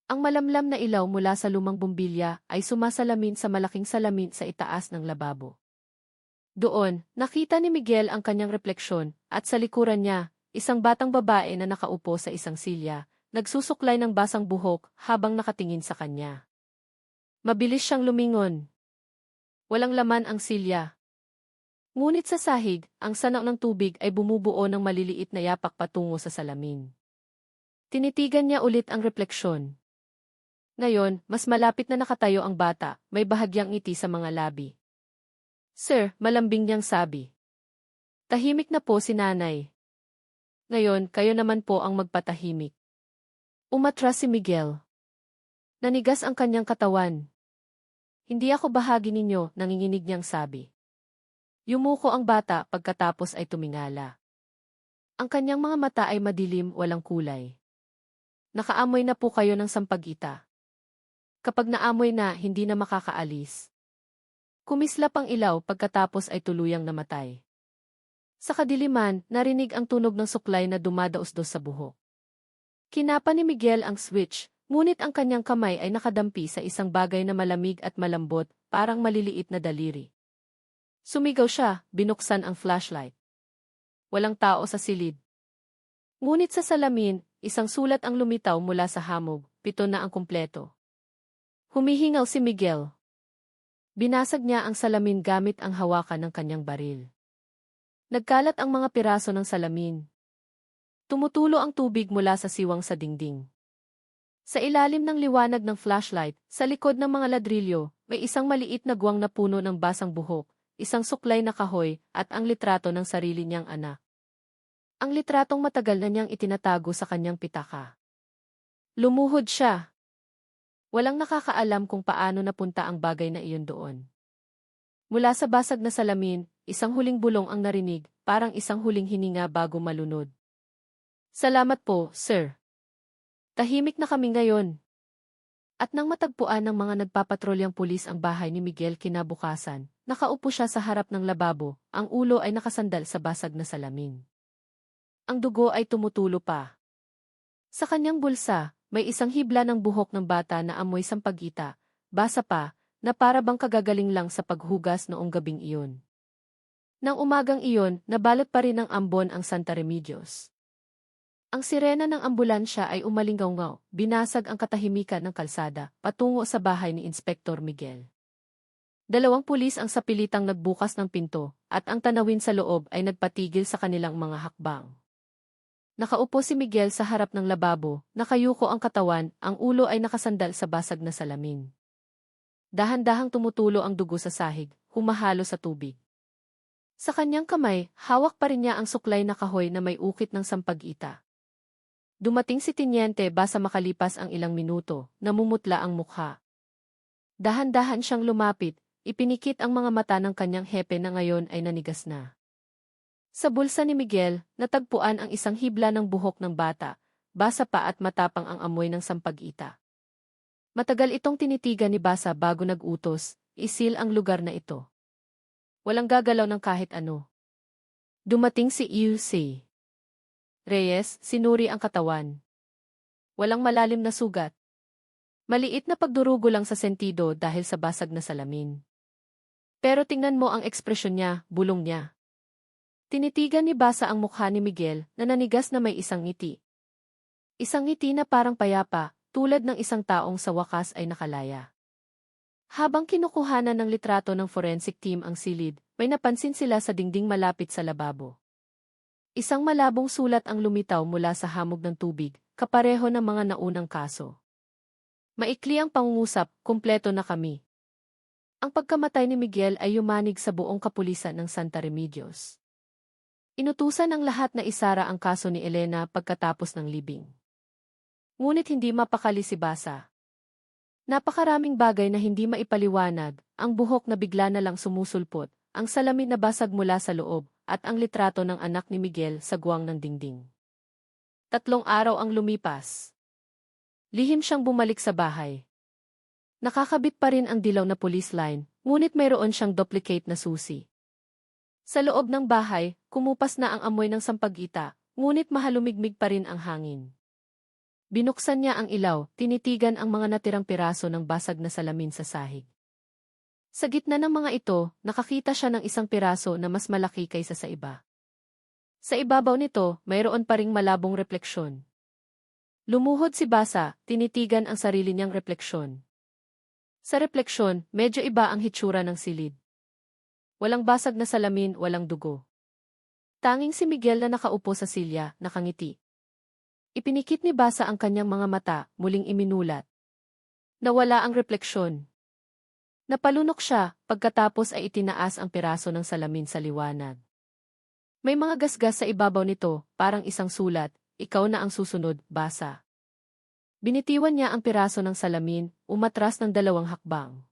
Ang malamlam na ilaw mula sa lumang bumbilya ay sumasalamin sa malaking salamin sa itaas ng lababo. Doon, nakita ni Miguel ang kanyang refleksyon, at sa likuran niya, isang batang babae na nakaupo sa isang silya, nagsusuklay ng basang buhok habang nakatingin sa kanya. Mabilis siyang lumingon. Walang laman ang silya. Ngunit sa sahig, ang sanaw ng tubig ay bumubuo ng maliliit na yapak patungo sa salamin. Tinitigan niya ulit ang refleksyon. Ngayon, mas malapit na nakatayo ang bata, may bahagyang ngiti sa mga labi. Sir, malambing niyang sabi. Tahimik na po si nanay. Ngayon, kayo naman po ang magpatahimik. Umatras si Miguel. Nanigas ang kanyang katawan. Hindi ako bahagi ninyo, nanginginig niyang sabi. Yumuko ang bata pagkatapos ay tumingala. Ang kanyang mga mata ay madilim, walang kulay. Nakaamoy na po kayo ng sampagita. Kapag naamoy na, hindi na makakaalis. Kumislap ang ilaw pagkatapos ay tuluyang namatay. Sa kadiliman, narinig ang tunog ng suklay na dumadaos-dos sa buhok. Kinapa ni Miguel ang switch, ngunit ang kanyang kamay ay nakadampi sa isang bagay na malamig at malambot, parang maliliit na daliri. Sumigaw siya, binuksan ang flashlight. Walang tao sa silid. Ngunit sa salamin, isang sulat ang lumitaw mula sa hamog, 7 na ang kumpleto. Humihingaw si Miguel. Binasag niya ang salamin gamit ang hawakan ng kanyang baril. Nagkalat ang mga piraso ng salamin. Tumutulo ang tubig mula sa siwang sa dingding. Sa ilalim ng liwanag ng flashlight, sa likod ng mga ladrilyo, may isang maliit na guwang na puno ng basang buhok, isang suklay na kahoy, at ang litrato ng sarili niyang anak. Ang litratong matagal na niyang itinatago sa kanyang pitaka. Lumuhod siya. Walang nakakaalam kung paano napunta ang bagay na iyon doon. Mula sa basag na salamin, isang huling bulong ang narinig, parang isang huling hininga bago malunod. Salamat po, sir. Tahimik na kami ngayon. At nang matagpuan ng mga nagpapatrolyang pulis ang bahay ni Miguel kinabukasan, nakaupo siya sa harap ng lababo, ang ulo ay nakasandal sa basag na salamin. Ang dugo ay tumutulo pa. Sa kanyang bulsa, may isang hibla ng buhok ng bata na amoy sampagita, basa pa, na para bang kagagaling lang sa paghugas noong gabing iyon. Nang umagang iyon, nabalot pa rin ng ambon ang Santa Remedios. Ang sirena ng ambulansya ay umalingaw-ngaw, binasag ang katahimikan ng kalsada, patungo sa bahay ni Inspektor Miguel. 2 pulis ang sapilitang nagbukas ng pinto, at ang tanawin sa loob ay nagpatigil sa kanilang mga hakbang. Nakaupo si Miguel sa harap ng lababo, nakayuko ang katawan, ang ulo ay nakasandal sa basag na salamin. Dahan-dahang tumutulo ang dugo sa sahig, humahalo sa tubig. Sa kanyang kamay, hawak pa rin niya ang suklay na kahoy na may ukit ng sampag-ita. Dumating si Tiniente basa makalipas ang ilang minuto, namumutla ang mukha. Dahan-dahan siyang lumapit, ipinikit ang mga mata ng kanyang hepe na ngayon ay nanigas na. Sa bulsa ni Miguel, natagpuan ang isang hibla ng buhok ng bata, basa pa at matapang ang amoy ng sampag-ita. Matagal itong tinitigan ni Basa bago nag-utos, isil ang lugar na ito. Walang gagalaw ng kahit ano. Dumating si UC. Reyes, sinuri ang katawan. Walang malalim na sugat. Maliit na pagdurugo lang sa sentido dahil sa basag na salamin. Pero tingnan mo ang ekspresyon niya, bulong niya. Tinitigan ni Basa ang mukha ni Miguel na nanigas na may isang ngiti. Isang ngiti na parang payapa, tulad ng isang taong sa wakas ay nakalaya. Habang kinukuhanan ng litrato ng forensic team ang silid, may napansin sila sa dingding malapit sa lababo. Isang malabong sulat ang lumitaw mula sa hamog ng tubig, kapareho ng mga naunang kaso. Maikli ang pangungusap, kumpleto na kami. Ang pagkamatay ni Miguel ay yumanig sa buong kapulisan ng Santa Remedios. Inutusan ang lahat na isara ang kaso ni Elena pagkatapos ng libing. Ngunit hindi mapakali si Basa. Napakaraming bagay na hindi maipaliwanag, ang buhok na bigla na lang sumusulpot, ang salamin na basag mula sa loob, at ang litrato ng anak ni Miguel sa guwang ng dingding. 3 araw ang lumipas. Lihim siyang bumalik sa bahay. Nakakabit pa rin ang dilaw na police line, ngunit mayroon siyang duplicate na susi. Sa loob ng bahay, kumupas na ang amoy ng sampagita, ngunit mahalumigmig pa rin ang hangin. Binuksan niya ang ilaw, tinitigan ang mga natirang piraso ng basag na salamin sa sahig. Sa gitna ng mga ito, nakakita siya ng isang piraso na mas malaki kaysa sa iba. Sa ibabaw nito, mayroon pa ring malabong refleksyon. Lumuhod si Basa, tinitigan ang sarili niyang refleksyon. Sa refleksyon, medyo iba ang hitsura ng silid. Walang basag na salamin, walang dugo. Tanging si Miguel na nakaupo sa silya, nakangiti. Ipinikit ni Basa ang kanyang mga mata, muling iminulat. Nawala ang refleksyon. Napalunok siya, pagkatapos ay itinaas ang piraso ng salamin sa liwanag. May mga gasgas sa ibabaw nito, parang isang sulat, ikaw na ang susunod, Basa. Binitiwan niya ang piraso ng salamin, umatras ng 2 hakbang.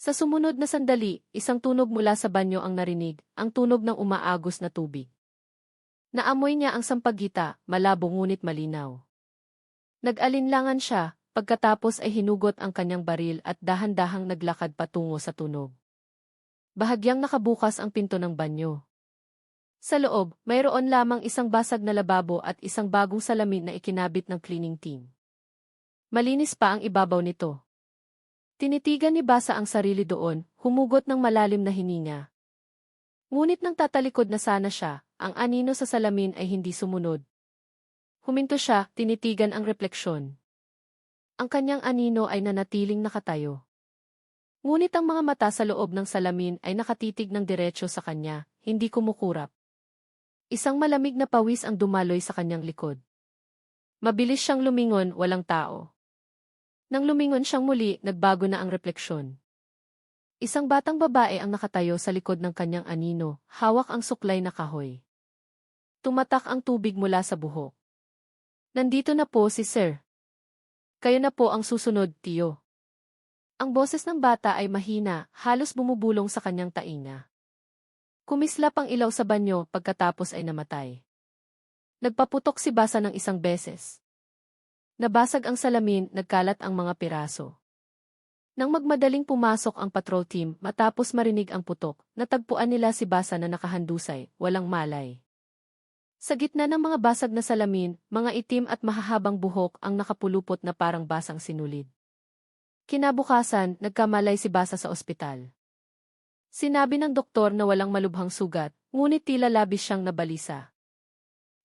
Sa sumunod na sandali, isang tunog mula sa banyo ang narinig, ang tunog ng umaagos na tubig. Naamoy niya ang sampagita, malabo ngunit malinaw. Nag-alinlangan siya, pagkatapos ay hinugot ang kanyang baril at dahan-dahang naglakad patungo sa tunog. Bahagyang nakabukas ang pinto ng banyo. Sa loob, mayroon lamang isang basag na lababo at isang bagong salamin na ikinabit ng cleaning team. Malinis pa ang ibabaw nito. Tinitigan ni Basa ang sarili doon, humugot ng malalim na hininga. Ngunit nang tatalikod na sana siya, ang anino sa salamin ay hindi sumunod. Huminto siya, tinitigan ang refleksyon. Ang kanyang anino ay nanatiling nakatayo. Ngunit ang mga mata sa loob ng salamin ay nakatitig ng diretso sa kanya, hindi kumukurap. Isang malamig na pawis ang dumaloy sa kanyang likod. Mabilis siyang lumingon, walang tao. Nang lumingon siyang muli, nagbago na ang refleksyon. Isang batang babae ang nakatayo sa likod ng kanyang anino, hawak ang suklay na kahoy. Tumatak ang tubig mula sa buhok. Nandito na po si Sir. Kayo na po ang susunod, tiyo. Ang boses ng bata ay mahina, halos bumubulong sa kanyang tainga. Kumislap ang ilaw sa banyo pagkatapos ay namatay. Nagpaputok si Basa ng isang beses. Nabasag ang salamin, nagkalat ang mga piraso. Nang magmadaling pumasok ang patrol team matapos marinig ang putok, natagpuan nila si Basa na nakahandusay, walang malay. Sa gitna ng mga basag na salamin, mga itim at mahahabang buhok ang nakapulupot na parang basang sinulid. Kinabukasan, nagkamalay si Basa sa ospital. Sinabi ng doktor na walang malubhang sugat, ngunit tila labis siyang nabalisa.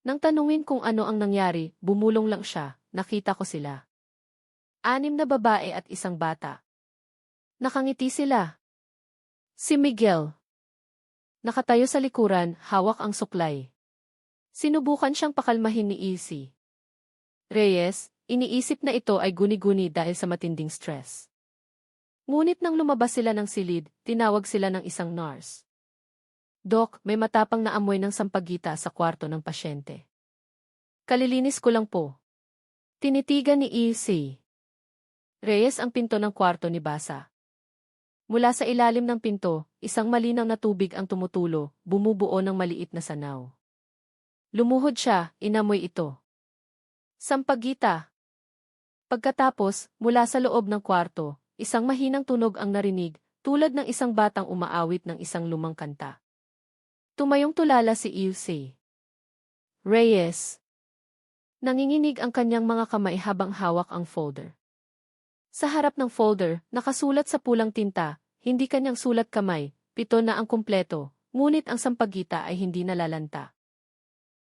Nang tanungin kung ano ang nangyari, bumulong lang siya, nakita ko sila. 6 na babae at isang bata. Nakangiti sila. Si Miguel. Nakatayo sa likuran, hawak ang suklay. Sinubukan siyang pakalmahin ni Izzy. Reyes, iniisip na ito ay guni-guni dahil sa matinding stress. Ngunit nang lumabas sila ng silid, tinawag sila ng isang nurse. Doc, may matapang na amoy ng sampagita sa kwarto ng pasyente. Kalilinis ko lang po. Tinitigan ni Izzy. Reyes ang pinto ng kwarto ni Basa. Mula sa ilalim ng pinto, isang malinaw na tubig ang tumutulo, bumubuo ng maliit na sanaw. Lumuhod siya, inamoy ito. Sampagita. Pagkatapos, mula sa loob ng kwarto, isang mahinang tunog ang narinig, tulad ng isang batang umaawit ng isang lumang kanta. Tumayong tulala si Izzy. Reyes. Nanginginig ang kanyang mga kamay habang hawak ang folder. Sa harap ng folder, nakasulat sa pulang tinta, hindi kanyang sulat kamay, 7 na ang kumpleto, ngunit ang sampagita ay hindi nalalanta.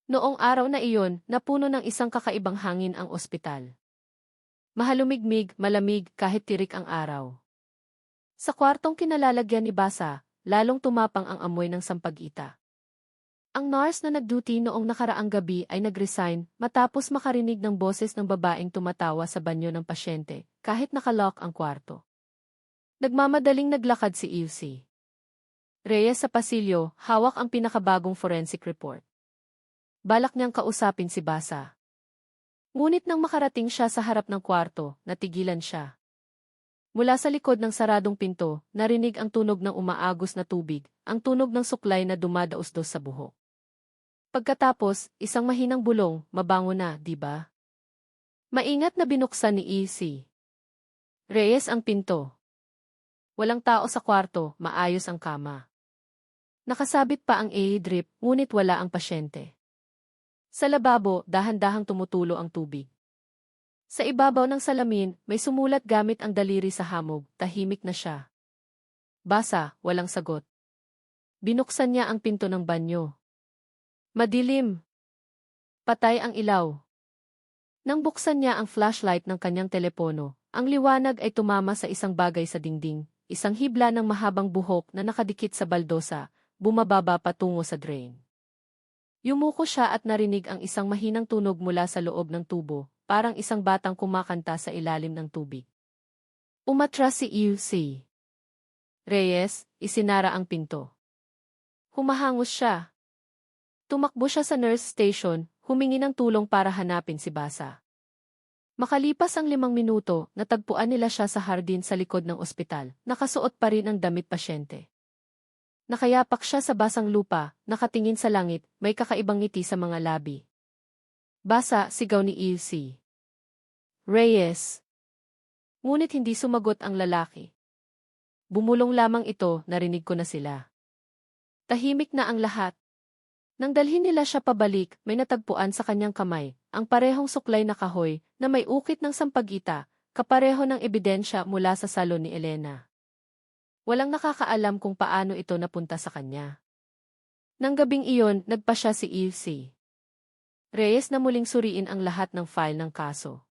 Noong araw na iyon, napuno ng isang kakaibang hangin ang ospital. Mahalumigmig, malamig kahit tirik ang araw. Sa kwartong kinalalagyan ni Basa, lalong tumapang ang amoy ng sampagita. Ang nurse na nag-duty noong nakaraang gabi ay nag-resign matapos makarinig ng boses ng babaeng tumatawa sa banyo ng pasyente, kahit nakalock ang kwarto. Nagmamadaling naglakad si Izzy. Reyes sa pasilyo, hawak ang pinakabagong forensic report. Balak niyang kausapin si Basa. Ngunit nang makarating siya sa harap ng kwarto, natigilan siya. Mula sa likod ng saradong pinto, narinig ang tunog ng umaagos na tubig, ang tunog ng suklay na dumadaos-dos sa buhok. Pagkatapos, isang mahinang bulong, mabango na, di ba? Maingat na binuksan ni Izzy. Reyes ang pinto. Walang tao sa kwarto, maayos ang kama. Nakasabit pa ang drip, ngunit wala ang pasyente. Sa lababo, dahan-dahang tumutulo ang tubig. Sa ibabaw ng salamin, may sumulat gamit ang daliri sa hamog, tahimik na siya. Basa, walang sagot. Binuksan niya ang pinto ng banyo. Madilim. Patay ang ilaw. Nang buksan niya ang flashlight ng kanyang telepono, ang liwanag ay tumama sa isang bagay sa dingding, isang hibla ng mahabang buhok na nakadikit sa baldosa, bumababa patungo sa drain. Yumuko siya at narinig ang isang mahinang tunog mula sa loob ng tubo, parang isang batang kumakanta sa ilalim ng tubig. Umatras si Izzy. Reyes, isinara ang pinto. Humahangos siya. Tumakbo siya sa nurse station, humingi ng tulong para hanapin si Basa. Makalipas ang 5 minuto, natagpuan nila siya sa hardin sa likod ng ospital, nakasuot pa rin ang damit pasyente. Nakayapak siya sa basang lupa, nakatingin sa langit, may kakaibang ngiti sa mga labi. Basa, sigaw ni Izzy. Reyes. Ngunit hindi sumagot ang lalaki. Bumulong lamang ito, narinig ko na sila. Tahimik na ang lahat. Nang dalhin nila siya pabalik, may natagpuan sa kanyang kamay, ang parehong suklay na kahoy, na may ukit ng sampagita, kapareho ng ebidensya mula sa salon ni Elena. Walang nakakaalam kung paano ito napunta sa kanya. Nang gabing iyon, nagpa siya si Izzy. Reyes na muling suriin ang lahat ng file ng kaso.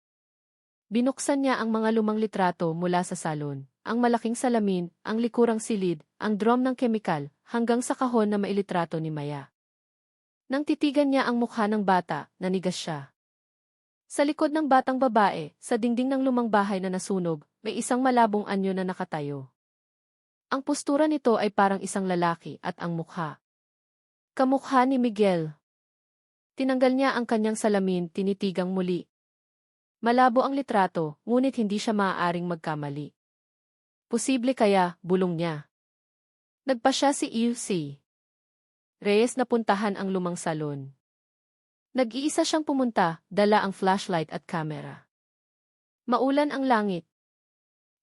Binuksan niya ang mga lumang litrato mula sa salon, ang malaking salamin, ang likurang silid, ang drum ng kemikal, hanggang sa kahon na mailitrato ni Maya. Nang titigan niya ang mukha ng bata, nanigas siya. Sa likod ng batang babae, sa dingding ng lumang bahay na nasunog, may isang malabong anyo na nakatayo. Ang postura nito ay parang isang lalaki at ang mukha. Kamukha ni Miguel. Tinanggal niya ang kanyang salamin, tinitigang muli. Malabo ang litrato, ngunit hindi siya maaaring magkamali. Posible kaya, bulong niya. Nagpa siya si EUC Reyes na puntahan ang lumang salon. Nag-iisa siyang pumunta, dala ang flashlight at kamera. Maulan ang langit.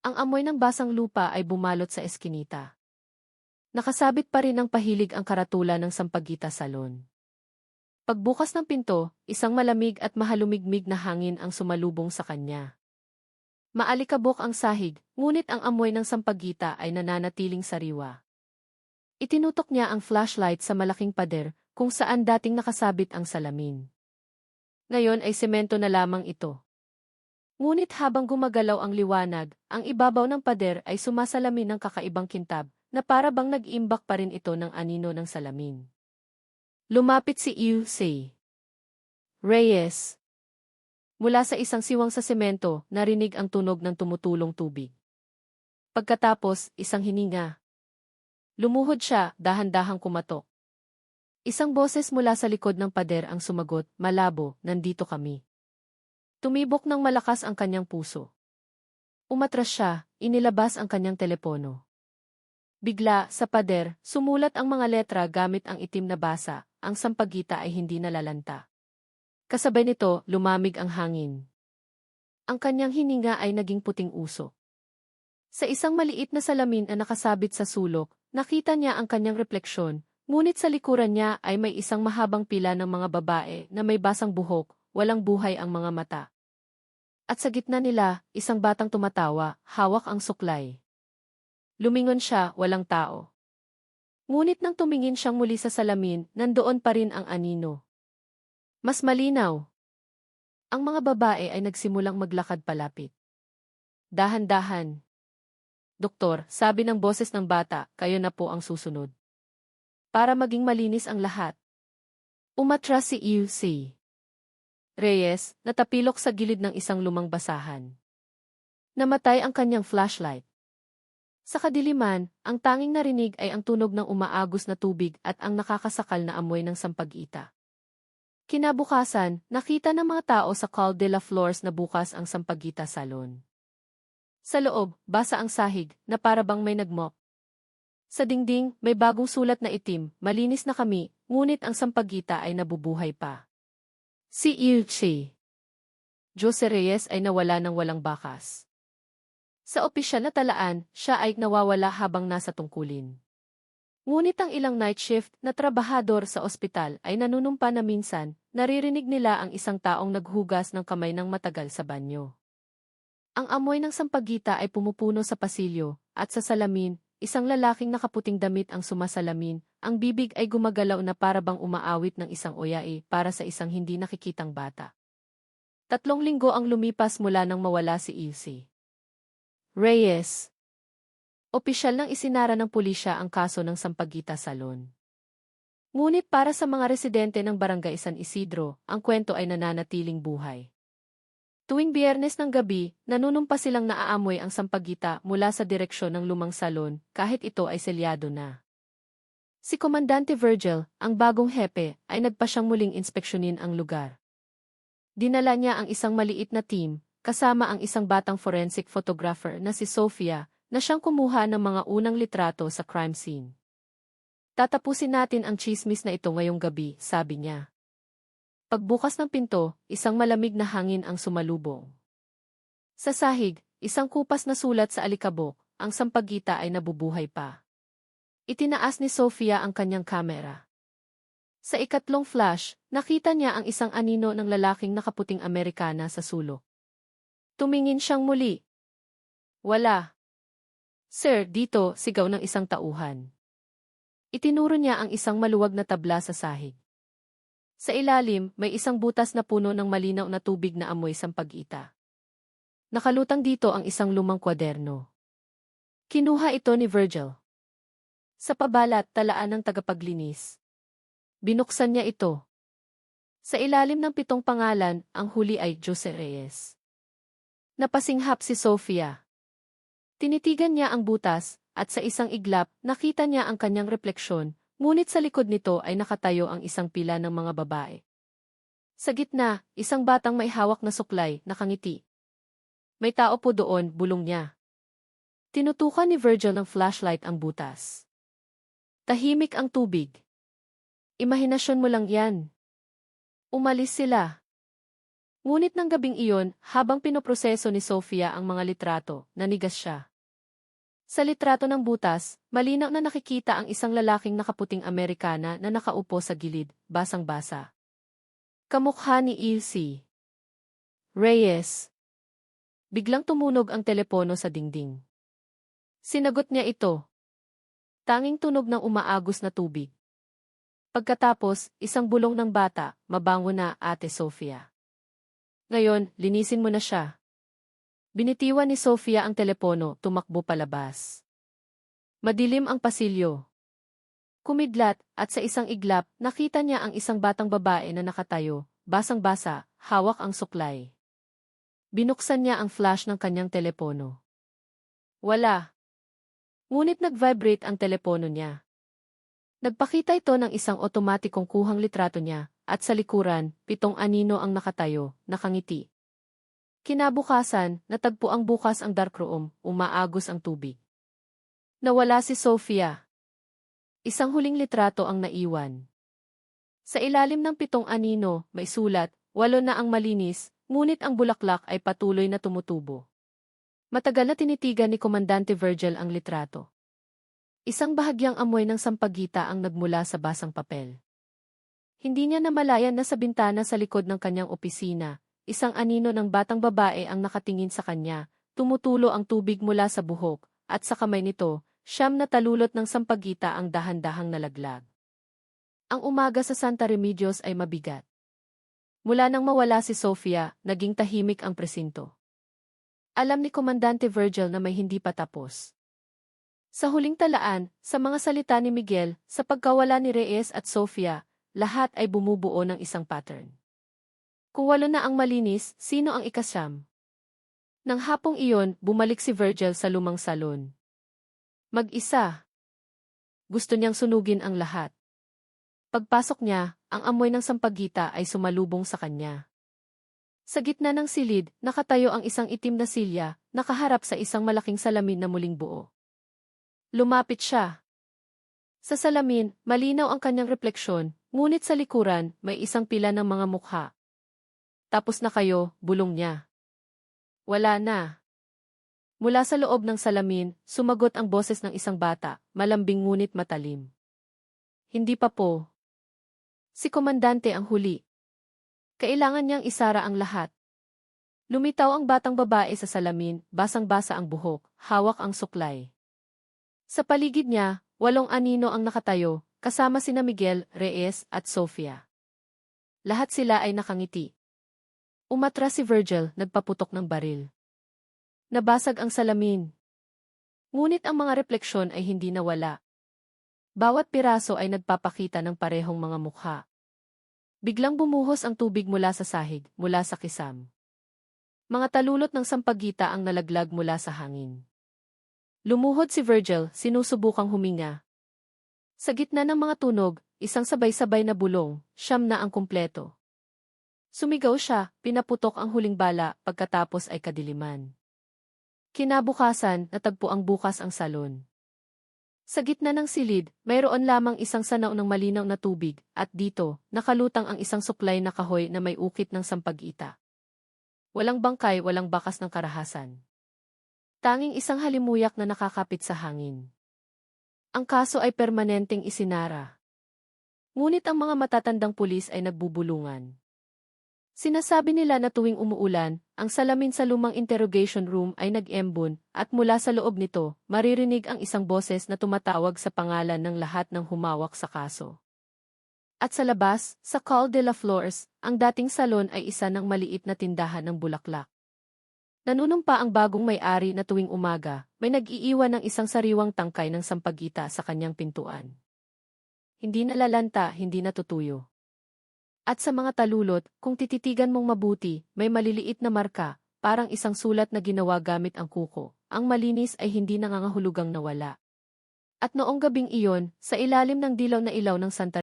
Ang amoy ng basang lupa ay bumalot sa eskinita. Nakasabit pa rin ang pahilig ang karatula ng Sampaguita Salon. Pagbukas ng pinto, isang malamig at mahalumigmig na hangin ang sumalubong sa kanya. Maalikabok ang sahig, ngunit ang amoy ng Sampaguita ay nananatiling sariwa. Itinutok niya ang flashlight sa malaking pader kung saan dating nakasabit ang salamin. Ngayon ay semento na lamang ito. Ngunit habang gumagalaw ang liwanag, ang ibabaw ng pader ay sumasalamin ng kakaibang kintab na para bang nag-iimbak pa rin ito ng anino ng salamin. Lumapit si EUC Reyes. Mula sa isang siwang sa semento, narinig ang tunog ng tumutulong tubig. Pagkatapos, isang hininga. Lumuhod siya, dahan-dahang kumatok. Isang boses mula sa likod ng pader ang sumagot, malabo, nandito kami. Tumibok ng malakas ang kanyang puso. Umatras siya, inilabas ang kanyang telepono. Bigla, sa pader, sumulat ang mga letra gamit ang itim na basa, ang Sampaguita ay hindi nalalanta. Kasabay nito, lumamig ang hangin. Ang kanyang hininga ay naging puting usok. Sa isang maliit na salamin na nakasabit sa sulok, nakita niya ang kanyang refleksyon, ngunit sa likuran niya ay may isang mahabang pila ng mga babae na may basang buhok, walang buhay ang mga mata. At sa gitna nila, isang batang tumatawa, hawak ang suklay. Lumingon siya, walang tao. Ngunit nang tumingin siyang muli sa salamin, nandoon pa rin ang anino. Mas malinaw. Ang mga babae ay nagsimulang maglakad palapit. Dahan-dahan. Doktor, sabi ng boses ng bata, kayo na po ang susunod. Para maging malinis ang lahat. Umatras si EUC Reyes, natapilok sa gilid ng isang lumang basahan. Namatay ang kanyang flashlight. Sa kadiliman, ang tanging narinig ay ang tunog ng umaagos na tubig at ang nakakasakal na amoy ng Sampaguita. Kinabukasan, nakita ng mga tao sa Call de la Flores na bukas ang Sampaguita Salon. Sa loob, basa ang sahig, na para bang may nagmop. Sa dingding, may bagong sulat na itim, malinis na kami, ngunit ang Sampaguita ay nabubuhay pa. Si EUC Jose Reyes ay nawala ng walang bakas. Sa opisyal na talaan, siya ay nawawala habang nasa tungkulin. Ngunit ang ilang night shift na trabahador sa ospital ay nanunumpa na minsan, naririnig nila ang isang taong naghugas ng kamay ng matagal sa banyo. Ang amoy ng Sampaguita ay pumupuno sa pasilyo, at sa salamin, isang lalaking nakaputing damit ang sumasalamin, ang bibig ay gumagalaw na para bang umaawit ng isang oyae para sa isang hindi nakikitang bata. 3 linggo ang lumipas mula nang mawala si EUC Reyes. Opisyal nang isinara ng pulisya ang kaso ng Sampaguita Salon. Ngunit para sa mga residente ng Barangay San Isidro, ang kwento ay nananatiling buhay. Tuwing Biyernes ng gabi, nanunumpa silang naaamoy ang Sampaguita mula sa direksyon ng lumang salon, kahit ito ay selyado na. Si Komandante Virgil, ang bagong hepe, ay nagpa siyang muling inspeksyonin ang lugar. Dinala niya ang isang maliit na team, kasama ang isang batang forensic photographer na si Sofia, na siyang kumuha ng mga unang litrato sa crime scene. Tatapusin natin ang chismis na ito ngayong gabi, sabi niya. Pagbukas ng pinto, isang malamig na hangin ang sumalubong. Sa sahig, isang kupas na sulat sa alikabok, ang Sampaguita ay nabubuhay pa. Itinaas ni Sofia ang kanyang kamera. Sa ikatlong flash, nakita niya ang isang anino ng lalaking nakaputing Amerikana sa sulok. Tumingin siyang muli. Wala. Sir, dito, sigaw ng isang tauhan. Itinuro niya ang isang maluwag na tabla sa sahig. Sa ilalim, may isang butas na puno ng malinaw na tubig na amoy Sampaguita. Nakalutang dito ang isang lumang kwaderno. Kinuha ito ni Virgil. Sa pabalat, talaan ng tagapaglinis. Binuksan niya ito. Sa ilalim ng 7 pangalan, ang huli ay Jose Reyes. Napasinghap si Sofia. Tinitigan niya ang butas, at sa isang iglap, nakita niya ang kanyang refleksyon, ngunit sa likod nito ay nakatayo ang isang pila ng mga babae. Sa gitna, isang batang may hawak na suklay, nakangiti. May tao po doon, bulong niya. Tinutukan ni Virgil ng flashlight ang butas. Tahimik ang tubig. Imahinasyon mo lang yan. Umalis sila. Ngunit ng gabing iyon, habang pinoproseso ni Sofia ang mga litrato, nanigas siya. Sa litrato ng butas, malinaw na nakikita ang isang lalaking nakaputing Amerikana na nakaupo sa gilid, basang-basa. Kamukha ni Ilse Reyes. Biglang tumunog ang telepono sa dingding. Sinagot niya ito. Tanging tunog ng umaagos na tubig. Pagkatapos, isang bulong ng bata, mabango na, Ate Sofia. Ngayon, linisin mo na siya. Binitiwan ni Sofia ang telepono, tumakbo palabas. Madilim ang pasilyo. Kumidlat, at sa isang iglap, nakita niya ang isang batang babae na nakatayo, basang-basa, hawak ang suklay. Binuksan niya ang flash ng kanyang telepono. Wala. Ngunit nag-vibrate ang telepono niya. Nagpakita ito ng isang otomatikong kuhang litrato niya, at sa likuran, 7 anino ang nakatayo, nakangiti. Kinabukasan, natagpo ang bukas ang darkroom, umaagos ang tubig. Nawala si Sofia. Isang huling litrato ang naiwan. Sa ilalim ng 7 anino, may sulat, 8 na ang malinis, ngunit ang bulaklak ay patuloy na tumutubo. Matagal na tinitigan ni Komandante Virgil ang litrato. Isang bahagyang amoy ng sampagita ang nagmula sa basang papel. Hindi niya namalayan na sa bintana sa likod ng kanyang opisina, isang anino ng batang babae ang nakatingin sa kanya, tumutulo ang tubig mula sa buhok, at sa kamay nito, 9 na talulot ng sampagita ang dahan-dahang nalaglag. Ang umaga sa Santa Remedios ay mabigat. Mula nang mawala si Sofia, naging tahimik ang presinto. Alam ni Komandante Virgil na may hindi pa tapos. Sa huling talaan, sa mga salita ni Miguel, sa pagkawala ni Reyes at Sofia, lahat ay bumubuo ng isang pattern. Kung 8 na ang malinis, sino ang ika-9? Nang hapong iyon, bumalik si Virgil sa lumang salon. Mag-isa. Gusto niyang sunugin ang lahat. Pagpasok niya, ang amoy ng sampagita ay sumalubong sa kanya. Sa gitna ng silid, nakatayo ang isang itim na silya, nakaharap sa isang malaking salamin na muling buo. Lumapit siya. Sa salamin, malinaw ang kanyang refleksyon, ngunit sa likuran, may isang pila ng mga mukha. Tapos na kayo, bulong niya. Wala na. Mula sa loob ng salamin, sumagot ang boses ng isang bata, malambing ngunit matalim. Hindi pa po. Si Komandante ang huli. Kailangan niyang isara ang lahat. Lumitaw ang batang babae sa salamin, basang-basa ang buhok, hawak ang suklay. Sa paligid niya, 8 anino ang nakatayo, kasama sina Miguel, Reyes, at Sofia. Lahat sila ay nakangiti. Umatras si Virgil, nagpaputok ng baril. Nabasag ang salamin. Ngunit ang mga refleksyon ay hindi nawala. Bawat piraso ay nagpapakita ng parehong mga mukha. Biglang bumuhos ang tubig mula sa sahig, mula sa kisam. Mga talulot ng sampagita ang nalaglag mula sa hangin. Lumuhod si Virgil, sinusubukang huminga. Sa gitna ng mga tunog, isang sabay-sabay na bulong, 9 na ang kumpleto. Sumigaw siya, pinaputok ang huling bala, pagkatapos ay kadiliman. Kinabukasan, natagpo ang bukas ang salon. Sa gitna ng silid, mayroon lamang isang sanaw ng malinaw na tubig, at dito, nakalutang ang isang suklay na kahoy na may ukit ng sampagita. Walang bangkay, walang bakas ng karahasan. Tanging isang halimuyak na nakakapit sa hangin. Ang kaso ay permanenteng isinara. Ngunit ang mga matatandang pulis ay nagbubulungan. Sinasabi nila na tuwing umuulan, ang salamin sa lumang interrogation room ay nag-embon, at mula sa loob nito, maririnig ang isang boses na tumatawag sa pangalan ng lahat ng humawak sa kaso. At sa labas, sa Call de la Flores, ang dating salon ay isa ng maliit na tindahan ng bulaklak. Nanunumpa ang bagong may-ari na tuwing umaga, may nag-iiwan ng isang sariwang tangkay ng sampagita sa kanyang pintuan. Hindi nalalanta, hindi natutuyo. At sa mga talulot, kung tititigan mong mabuti, may maliliit na marka, parang isang sulat na ginawa gamit ang kuko. Ang malinis ay hindi nangangahulugang nawala. At noong gabing iyon, sa ilalim ng dilaw na ilaw ng Santa